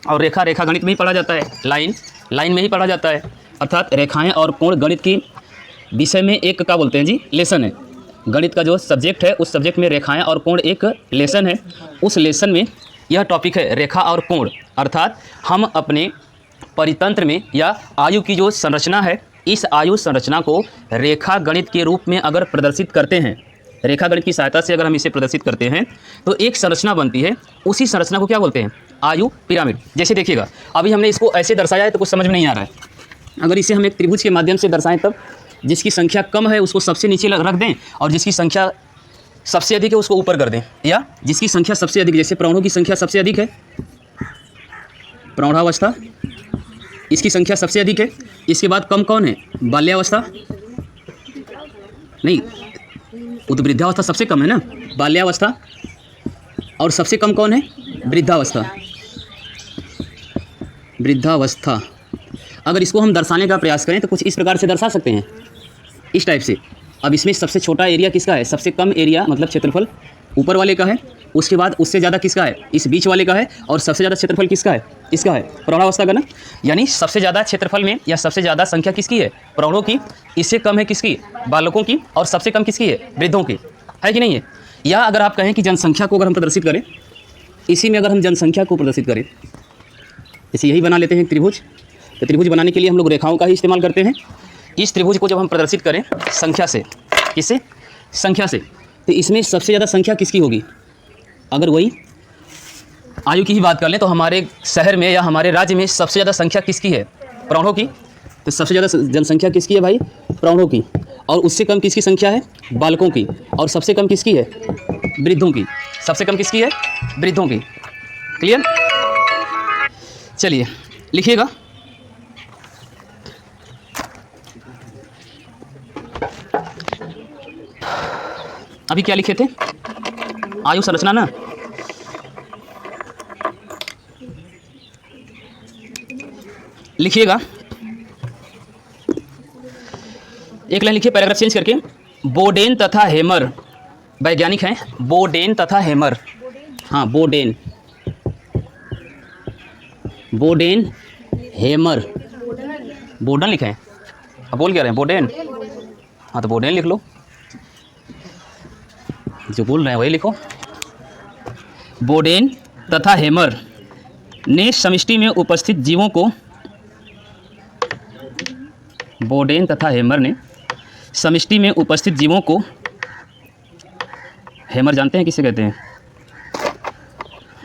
और रेखा गणित में ही पढ़ा जाता है, लाइन में ही पढ़ा जाता है। अर्थात रेखाएँ और कोण गणित की विषय में एक क्या बोलते हैं जी, लेसन है। गणित का जो सब्जेक्ट है उस सब्जेक्ट में रेखाएं और कोण एक लेसन है। उस लेसन में यह टॉपिक है रेखा और कोण। अर्थात हम अपने परितंत्र में या आयु की जो संरचना है, इस आयु संरचना को रेखा गणित के रूप में अगर प्रदर्शित करते हैं, रेखा गणित की सहायता से अगर हम इसे प्रदर्शित करते हैं तो एक संरचना बनती है। उसी संरचना को क्या बोलते हैं, आयु पिरामिड। जैसे देखिएगा अभी हमने इसको ऐसे दर्शाया है तो कुछ समझ में नहीं आ रहा है। अगर इसे हम एक त्रिभुज के माध्यम से दर्शाएं तब जिसकी संख्या कम है उसको सबसे नीचे रख दें और जिसकी संख्या सबसे अधिक है उसको ऊपर कर दें, या जिसकी संख्या सबसे अधिक, जैसे प्रौढ़ों की संख्या सबसे अधिक है, प्रौढ़ावस्था इसकी संख्या सबसे अधिक है। इसके बाद कम कौन है, बाल्यावस्था नहीं, वो तो वृद्धावस्था सबसे कम है ना, बाल्यावस्था। और सबसे कम कौन है, वृद्धावस्था। वृद्धावस्था अगर इसको हम दर्शाने का प्रयास करें तो कुछ इस प्रकार से दर्शा सकते हैं, इस टाइप से। अब इसमें सबसे छोटा एरिया किसका है, सबसे कम एरिया मतलब क्षेत्रफल ऊपर वाले का है, उसके बाद उससे ज़्यादा किसका है, इस बीच वाले का है, और सबसे ज़्यादा क्षेत्रफल किसका है, इसका है, प्रौढ़ावस्था का ना। यानी सबसे ज़्यादा क्षेत्रफल में या सबसे ज़्यादा संख्या किसकी है, प्रौढ़ों की, इससे कम है किसकी, बालकों की, और सबसे कम किसकी है, वृद्धों की, है कि नहीं है। या अगर आप कहें कि जनसंख्या को अगर हम प्रदर्शित करें, इसी में अगर हम जनसंख्या को प्रदर्शित करें, जैसे यही बना लेते हैं त्रिभुज। तो त्रिभुज बनाने के लिए हम लोग रेखाओं का ही इस्तेमाल करते हैं। इस त्रिभुज को जब हम प्रदर्शित करें संख्या से, किससे, संख्या से, तो इसमें सबसे ज़्यादा संख्या किसकी होगी। अगर वही आयु की ही बात कर लें तो हमारे शहर में या हमारे राज्य में सबसे ज़्यादा संख्या किसकी है, प्रौढ़ों की। तो सबसे ज़्यादा जनसंख्या किसकी है भाई, प्रौढ़ों की। और उससे कम किसकी संख्या है, बालकों की। और सबसे कम किसकी है, वृद्धों की। सबसे कम किसकी है, वृद्धों की। क्लियर। चलिए लिखिएगा। अभी क्या लिखे थे, आयु संरचना ना। लिखिएगा, एक लाइन लिखिए पैराग्राफ चेंज करके। बोडेन तथा हेमर वैज्ञानिक हैं, बोडेन तथा हेमर। हाँ बोडेन, बोडेन हेमर, बोर्डन लिखे हैं। अब बोल क्या रहे हैं, बोडेन। हाँ तो बोडेन लिख लो, जो बोल रहे हैं वही लिखो। बोडेन तथा हेमर ने समष्टि में उपस्थित जीवों को, बोडेन तथा हेमर ने समष्टि में उपस्थित जीवों को, हेमर जानते हैं किसे कहते हैं,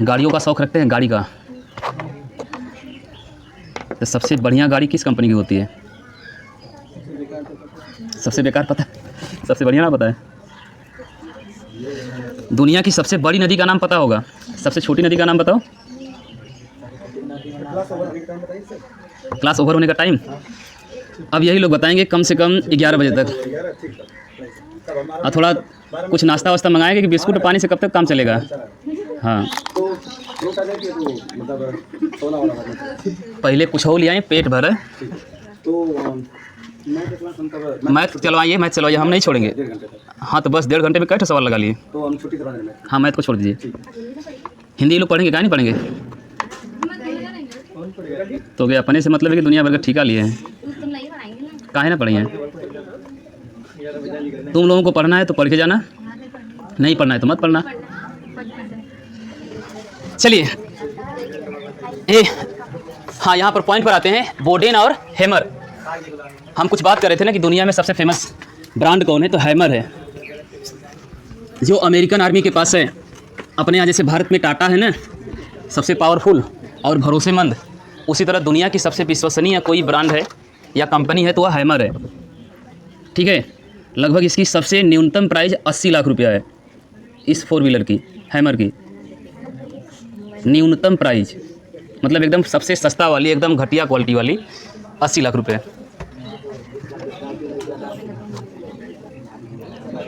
गाड़ियों का शौक रखते हैं, गाड़ी का। तो सबसे बढ़िया गाड़ी किस कंपनी की होती है, सबसे बेकार पता है, सबसे बढ़िया ना पता है। दुनिया की सबसे बड़ी नदी का नाम पता होगा, सबसे छोटी नदी का नाम बताओ। क्लास ओवर होने का टाइम अब यही लोग बताएंगे, कम से कम 11 बजे तक। और थोड़ा कुछ नाश्ता वास्ता मंगाएंगे कि बिस्कुट पानी से कब तक काम चलेगा। हाँ पहले कुछ हो लिया, पेट भर है। मैथ चलवाइए, मैथ चलवाइए, हम नहीं छोड़ेंगे। हाँ तो बस 1.5 घंटे में कई सवाल लगा लिए। तो हम छुट्टी करवा देंगे। हाँ मैथ को छोड़ दीजिए। हिंदी लोग पढ़ेंगे क्या नहीं पढ़ेंगे, तो क्या अपने से मतलब है कि दुनिया भर का ठेका लिए हैं, काहे ना पढ़ेंगे। तुम लोगों को पढ़ना है तो पढ़ के जाना, नहीं पढ़ना है तो मत पढ़ना। चलिए हाँ यहाँ पर पॉइंट पर आते हैं, बोडेन और हेमर। हम कुछ बात कर रहे थे ना कि दुनिया में सबसे फेमस ब्रांड कौन है, तो हैमर है, जो अमेरिकन आर्मी के पास है। अपने यहाँ जैसे भारत में टाटा है ना सबसे पावरफुल और भरोसेमंद, उसी तरह दुनिया की सबसे विश्वसनीय कोई ब्रांड है या कंपनी है तो वह हैमर है, ठीक है। लगभग इसकी सबसे न्यूनतम प्राइस 80 लाख रुपया है इस 4 व्हीलर की, हैमर की न्यूनतम प्राइस, मतलब एकदम सबसे सस्ता वाली, एकदम घटिया क्वालिटी वाली 80 लाख रुपये।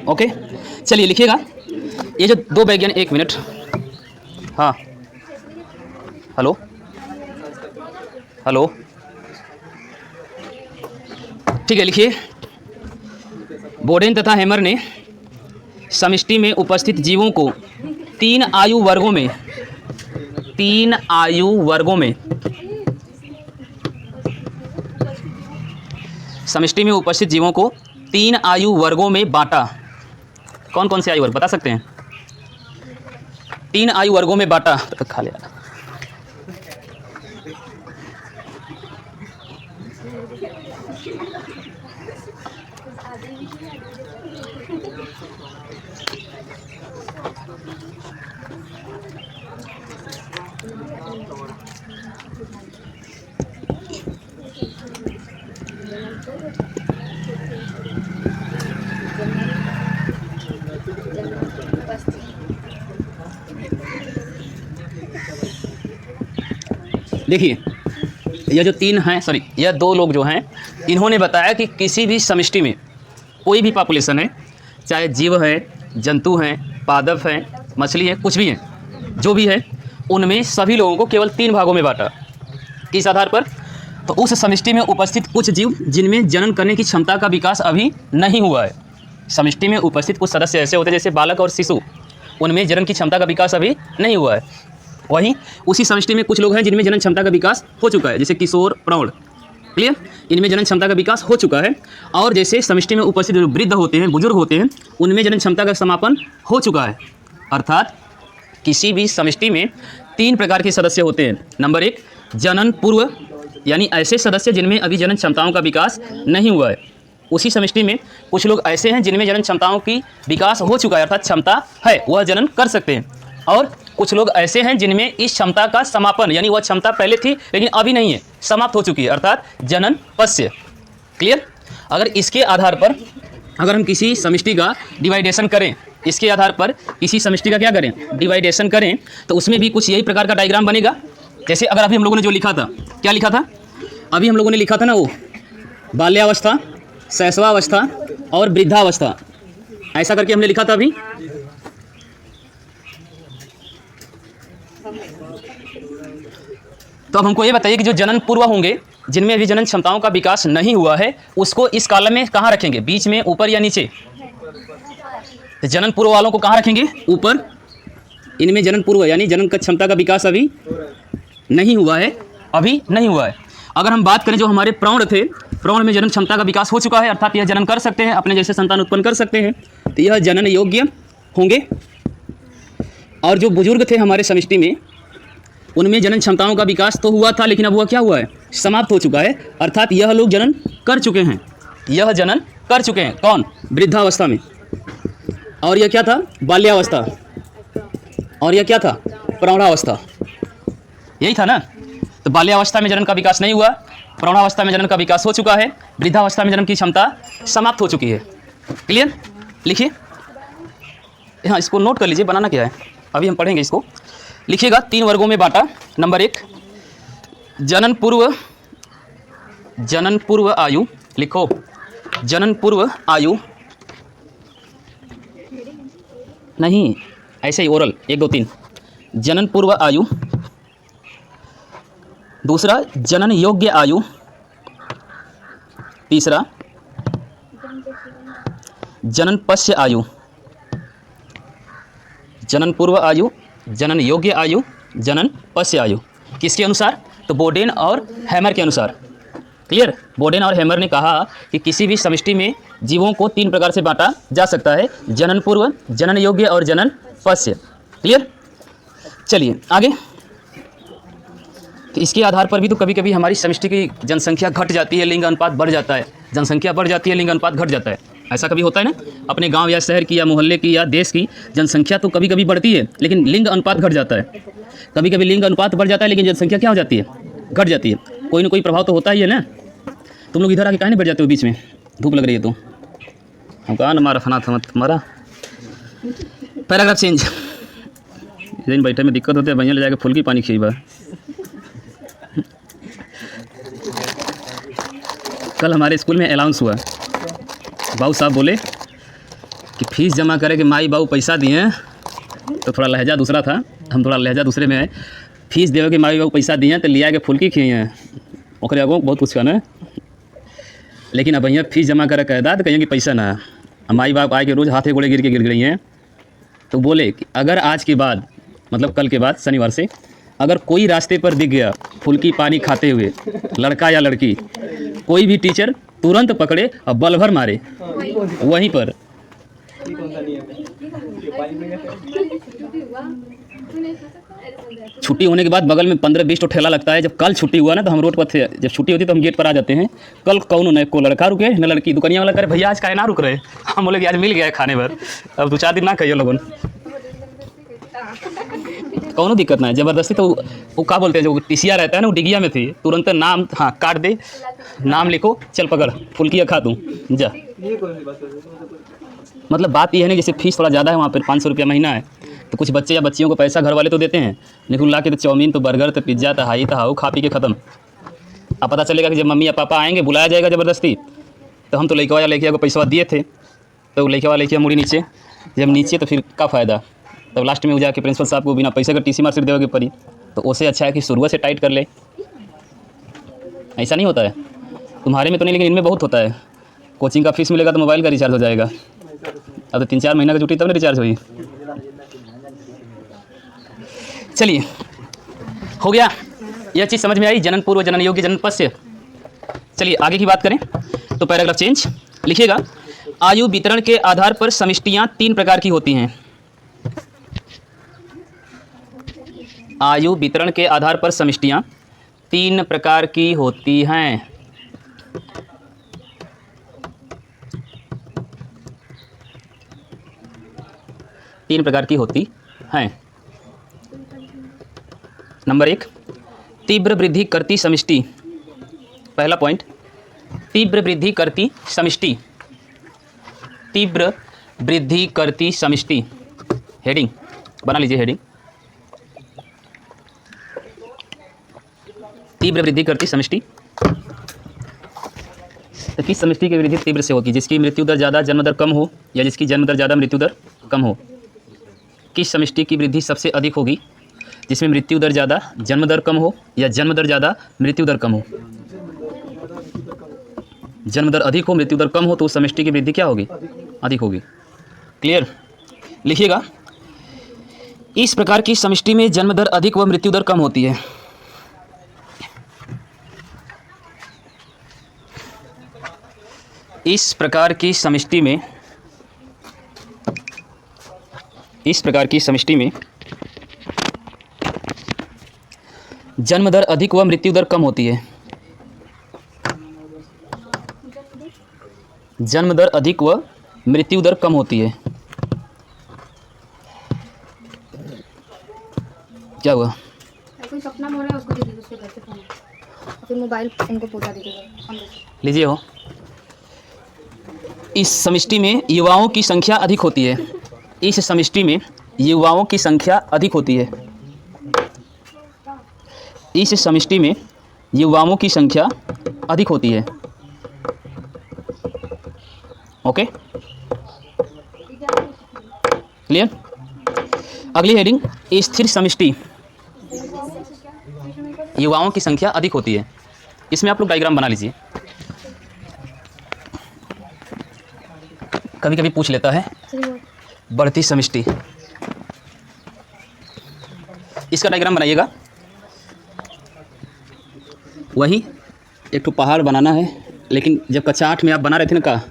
ओके, चलिए लिखिएगा। ये जो 2 वैज्ञानिक, 1 मिनट, हाँ हेलो हेलो, ठीक है, लिखिए। बोडेन तथा हैमर ने समष्टि में उपस्थित जीवों को 3 आयु वर्गों में, 3 आयु वर्गों में, समष्टि में उपस्थित जीवों को 3 आयु वर्गों में बांटा। कौन कौन से आयु वर्ग बता सकते हैं? 3 आयु वर्गों में बांटा। तो खा लिया। देखिए, यह जो 3 हैं, सॉरी, यह 2 लोग जो हैं, इन्होंने बताया कि किसी भी समष्टि में कोई भी पॉपुलेशन है, चाहे जीव है, जंतु हैं, पादप हैं, मछली है, कुछ भी है, जो भी है, उनमें सभी लोगों को केवल 3 भागों में बांटा। किस आधार पर? तो उस समष्टि में उपस्थित कुछ जीव जिनमें जनन करने की क्षमता का विकास अभी नहीं हुआ है। समष्टि में उपस्थित कुछ सदस्य ऐसे होते हैं जैसे बालक और शिशु, उनमें जनन की क्षमता का विकास अभी नहीं हुआ है। वहीं उसी समष्टि में कुछ लोग हैं जिनमें जनन क्षमता का विकास हो चुका है, जैसे किशोर, प्रौढ़, क्लियर, इनमें जनन क्षमता का विकास हो चुका है। और जैसे समष्टि में उपस्थित जो वृद्ध होते हैं, बुजुर्ग होते हैं, उनमें जनन क्षमता का समापन हो चुका है। अर्थात किसी भी समष्टि में 3 प्रकार के सदस्य होते हैं। नंबर 1, जनन पूर्व, यानी ऐसे सदस्य जिनमें अभी जनन क्षमताओं का विकास नहीं हुआ है। उसी समष्टि में कुछ लोग ऐसे हैं जिनमें जनन क्षमताओं की विकास हो चुका है, अर्थात क्षमता है, वह जनन कर सकते हैं। और कुछ लोग ऐसे हैं जिनमें इस क्षमता का समापन, यानी वह क्षमता पहले थी लेकिन अभी नहीं है, समाप्त हो चुकी है, अर्थात जनन पश्य। क्लियर? अगर इसके आधार पर अगर हम किसी समष्टि का डिवाइडेशन करें, इसके आधार पर किसी समष्टि का क्या करें, डिवाइडेशन करें, तो उसमें भी कुछ यही प्रकार का डायग्राम बनेगा। जैसे अगर अभी हम लोगों ने जो लिखा था, क्या लिखा था? अभी हम लोगों ने लिखा था ना, वो बाल्यावस्था, शैशवावस्था और वृद्धावस्था, ऐसा करके हमने लिखा था अभी। तो अब हमको ये बताइए कि जो जनन पूर्व होंगे, जिनमें अभी जनन क्षमताओं का विकास नहीं हुआ है, उसको इस कॉलम में कहाँ रखेंगे? बीच में, ऊपर या नीचे? तो जनन पूर्व वालों को कहाँ रखेंगे? ऊपर। इनमें जनन पूर्व यानी जनन का क्षमता का विकास अभी नहीं हुआ है, अभी नहीं हुआ है। अगर हम बात करें जो हमारे प्रौढ़ थे, प्रौढ़ में जनन क्षमता का विकास हो चुका है, अर्थात यह जनन कर सकते हैं, अपने जैसे संतान उत्पन्न कर सकते हैं, तो यह जनन योग्य होंगे। और जो बुजुर्ग थे हमारे समष्टि में, उनमें जनन क्षमताओं का विकास तो हुआ था, लेकिन अब वह क्या हुआ है? समाप्त हो चुका है, अर्थात यह लोग जनन कर चुके हैं, यह जनन कर चुके हैं। कौन? वृद्धावस्था में। और यह क्या था? बाल्यावस्था। और यह क्या था? प्रौढ़ावस्था। यही था ना? तो बाल्यावस्था में जनन का विकास नहीं हुआ, प्रौढ़ावस्था में जनन का विकास हो चुका है, वृद्धावस्था में जनन की क्षमता समाप्त हो चुकी है। क्लियर? लिखिए, हाँ, इसको नोट कर लीजिए, बनाना क्या है, अभी हम पढ़ेंगे इसको। लिखिएगा, 3 वर्गों में बांटा। नंबर 1, जनन पूर्व आयु, लिखो, जनन पूर्व आयु, नहीं ऐसे ही ओरल, 1 2 3, जनन पूर्व आयु। दूसरा, जनन योग्य आयु। तीसरा, जनन पश्य आयु। जनन पूर्व आयु, जनन योग्य आयु, जनन पश्य आयु। किसके अनुसार? तो बोडेन और हैमर के अनुसार। क्लियर? बोडेन और हैमर ने कहा कि किसी भी समष्टि में जीवों को 3 प्रकार से बांटा जा सकता है, जनन पूर्व, जनन योग्य और जनन पश्य। क्लियर? चलिए आगे। तो इसके आधार पर भी तो कभी कभी हमारी समष्टि की जनसंख्या घट जाती है, लिंग अनुपात बढ़ जाता है, जनसंख्या बढ़ जाती है, लिंग अनुपात घट जाता है। ऐसा कभी होता है ना? अपने गांव या शहर की या मोहल्ले की या देश की जनसंख्या तो कभी कभी बढ़ती है, लेकिन लिंग अनुपात घट जाता है। कभी कभी लिंग अनुपात बढ़ जाता है, लेकिन जनसंख्या क्या हो जाती है? घट जाती है। कोई ना कोई प्रभाव तो होता ही है ना। तुम लोग इधर आके काहे नहीं बैठ जाते हो बीच में, धूप लग रही है तो। हम कहा ना मारा फना था मत मारा। Paragraph change. दिन बैठे में दिक्कत होती है, भैया ले जाके फुल्की पानी खिएबा। कल हमारे स्कूल में अनाउंस हुआ, बाबू साहब बोले कि फ़ीस जमा करे कि माई बाबू पैसा दिए, तो थोड़ा लहजा दूसरा था, हम थोड़ा लहजा दूसरे में है। फीस देवे कि माई बाबू पैसा दिए तो लिया के फुल्की खिए हैं, ओकरे आगो बहुत कुछ कहना है। लेकिन अब भैया फीस जमा करे कहदा तो कहेंगे पैसा ना, माई बाप आए के रोज़ हाथे गोड़े गिर गई हैं। तो बोले कि अगर आज के बाद, मतलब कल के बाद शनिवार से, अगर कोई रास्ते पर दिख गया फुल्की पानी खाते हुए लड़का या लड़की, कोई भी टीचर तुरंत पकड़े और बल भर मारे वहीं पर। छुट्टी होने के बाद बगल में 15-20 तो ठेला लगता है। जब कल छुट्टी हुआ ना तो हम रोड पर थे, जब छुट्टी होती तो हम गेट पर आ जाते हैं। कल कौन न को लड़का रुके न लड़की, दुकानिया वाला करे भैया आज काहे ना रुक रहे, हम बोले कि आज मिल गया है खाने भर, अब 2-4 दिन ना खाइए लोगों। कौनो दिक्कत ना है, ज़बरदस्ती तो वो क्या बोलते हैं, जो टीसिया रहता है ना वो डिगिया में थी, तुरंत नाम हाँ काट दे, नाम लिखो, चल पकड़ फुल्की खा तू जा। मतलब बात ये है ना, जैसे फीस थोड़ा ज़्यादा है वहाँ पर, 500 रुपया महीना है, तो कुछ बच्चे या बच्चियों को पैसा घर वाले तो देते हैं, लेकिन ला के तो चाउमीन तो बर्गर तो पिज्ज़ा तो हाई तो हाउ खा पी के ख़त्म। अब पता चलेगा कि जब मम्मी या पापा आएंगे बुलाया जाएगा ज़बरदस्ती, तो हम तो लड़का या लड़किया को पैसा दिए थे, तो लड़का वाला लड़किया मुड़ी नीचे, जब नीचे तो फिर क्या फ़ायदा, तब लास्ट में हो जाके प्रिंसिपल साहब को बिना पैसे का टीसी मार्कशीट देवे के पड़ी। तो उससे अच्छा है कि शुरुआत से टाइट कर ले। ऐसा नहीं होता है तुम्हारे में तो नहीं, लेकिन इनमें बहुत होता है। कोचिंग का फीस मिलेगा तो मोबाइल का रिचार्ज हो जाएगा, अब तो 3-4 महीना का छुट्टी तब ना रिचार्ज हुई। चलिए हो गया, यह चीज़ समझ में आई, जनन पूर्व जनन योग्य जनन पश्य। चलिए आगे की बात करें तो पैराग्राफ चेंज लिखिएगा। आयु वितरण के आधार पर समष्टियाँ 3 प्रकार की होती हैं। आयु वितरण के आधार पर समष्टियाँ 3 प्रकार की होती हैं। तीन प्रकार की होती हैं। नंबर 1, तीव्र वृद्धि करती समष्टि। पहला पॉइंट, तीव्र वृद्धि करती समष्टि। तीव्र वृद्धि करती समष्टि, हेडिंग बना लीजिए, हेडिंग तीव्र वृद्धि करती समष्टि। तो किस समष्टि की वृद्धि तीव्र से होगी? जिसकी मृत्यु दर ज़्यादा जन्म दर कम हो, या जिसकी जन्म दर ज़्यादा मृत्यु दर कम हो। किस समष्टि की वृद्धि सबसे अधिक होगी? जिसमें मृत्यु दर ज़्यादा जन्म दर कम हो, या जन्म दर ज़्यादा मृत्यु दर कम हो। जन्म दर अधिक हो मृत्यु दर कम हो तो उस समष्टि की वृद्धि क्या होगी? अधिक होगी। क्लियर? लिखिएगा, इस प्रकार की समष्टि में जन्म दर अधिक व मृत्यु दर कम होती है। इस प्रकार की समष्टि में जन्म दर अधिक व मृत्यु दर कम होती है। जन्म दर अधिक व मृत्यु दर कम होती है। क्या हुआ? कोई सपना मोड़ है उसको दे दीजिए, उसके घर से फोन, फिर मोबाइल इनको पहुंचा दीजिएगा। लीजिए हो। इस समष्टि में युवाओं की संख्या अधिक होती है। इस समष्टि में युवाओं की संख्या अधिक होती है। इस समष्टि में युवाओं की संख्या अधिक होती है। Okay, clear? अगली हेडिंग, स्थिर समष्टि, युवाओं की संख्या अधिक होती है। इसमें आप लोग डायग्राम बना लीजिए। कभी कभी पूछ लेता है बढ़ती समष्टि, इसका डायग्राम बनाइएगा। वही एक तो पहाड़ बनाना है, लेकिन जब कक्षा 8 में आप बना रहे थे ना का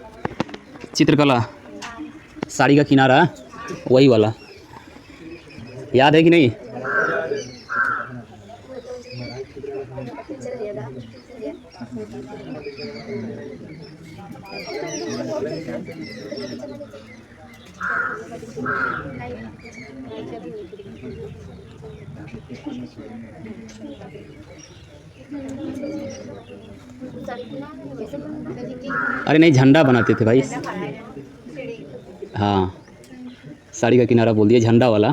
चित्रकला, साड़ी का किनारा वही वाला, याद है कि नहीं? अरे नहीं, झंडा बनाते थे भाई। हाँ, साड़ी का किनारा बोल दिया, झंडा वाला।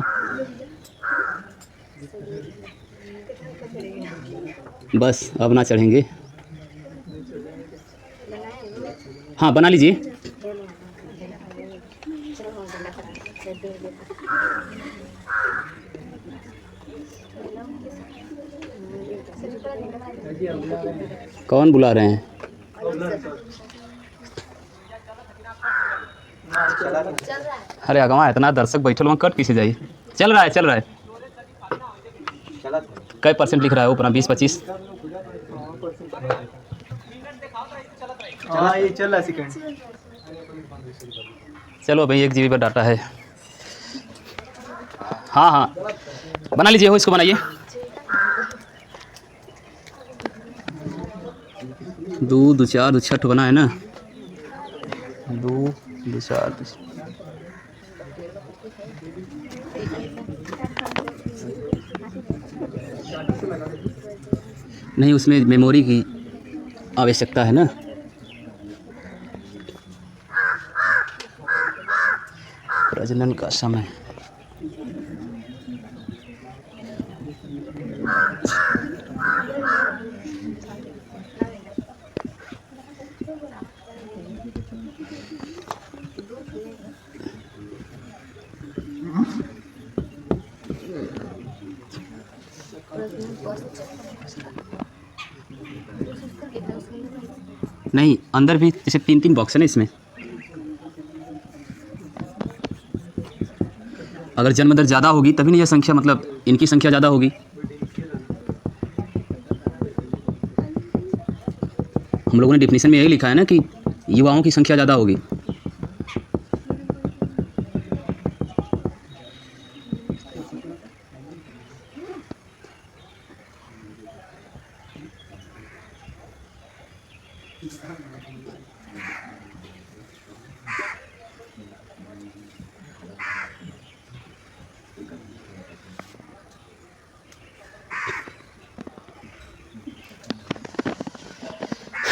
बस अब ना चढ़ेंगे। हाँ बना लीजिए। कौन बुला रहे हैं? अरे अगवा इतना दर्शक बैठल वहाँ कट किसे जाइए। चल रहा है, चल रहा है। कई % लिख रहा है ऊपर? 20-25। हाँ ये चल रहा है सेकंड। चलो भाई 1 GB पर डाटा है। हाँ हाँ बना लीजिए, हो इसको बनाइए। 2 2 4 2 6 बना है ना। 2 2 4 नहीं, उसमें मेमोरी की आवश्यकता है ना। प्रजनन का समय। नहीं, अंदर भी जैसे 3-3 बॉक्स है ना इसमें। अगर जन्म दर ज़्यादा होगी तभी ना यह संख्या, मतलब इनकी संख्या ज़्यादा होगी। हम लोगों ने डेफिनेशन में यही लिखा है ना कि युवाओं की संख्या ज़्यादा होगी।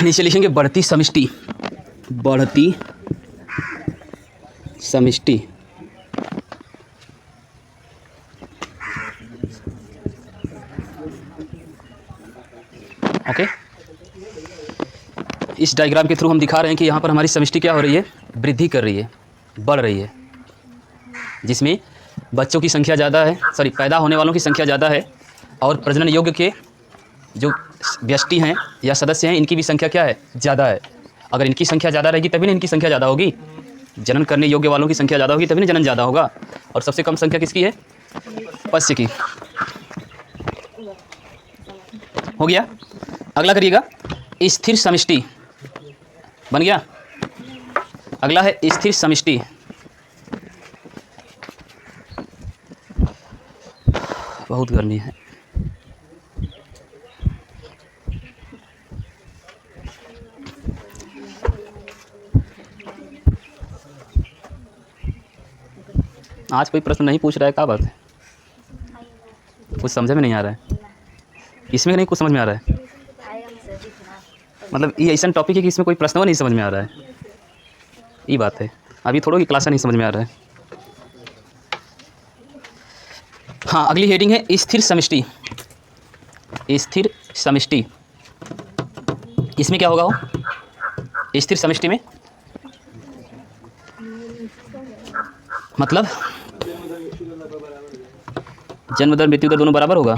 नीचे लिखेंगे बढ़ती समष्टि। बढ़ती समष्टि। ओके, इस डायग्राम के थ्रू हम दिखा रहे हैं कि यहाँ पर हमारी समष्टि क्या हो रही है, वृद्धि कर रही है, बढ़ रही है, जिसमें बच्चों की संख्या ज़्यादा है, सॉरी पैदा होने वालों की संख्या ज़्यादा है, और प्रजनन योग्य के जो व्यष्टि हैं या सदस्य हैं इनकी भी संख्या क्या है, ज़्यादा है। अगर इनकी संख्या ज़्यादा रहेगी तभी ना इनकी संख्या ज़्यादा होगी। जनन करने योग्य वालों की संख्या ज़्यादा होगी तभी ना जनन ज़्यादा होगा। और सबसे कम संख्या किसकी है, पश्य की। हो गया। अगला करिएगा, स्थिर समष्टि बन गया। अगला है स्थिर समष्टि। बहुत गर्मी है। आज कोई प्रश्न नहीं पूछ रहा है, क्या बात है? कुछ समझ में नहीं आ रहा है? इसमें नहीं कुछ समझ में आ रहा है? मतलब ये ऐसा टॉपिक है कि इसमें कोई प्रश्न नहीं समझ में आ रहा है, ये बात है। अभी थोड़ा की क्लास नहीं समझ में आ रहा है। हाँ, अगली हेडिंग है स्थिर समष्टि। स्थिर समष्टि, इसमें क्या होगा हो स्थिर समष्टि में? मतलब जन्म दर मृत्यु दर दोनों बराबर होगा।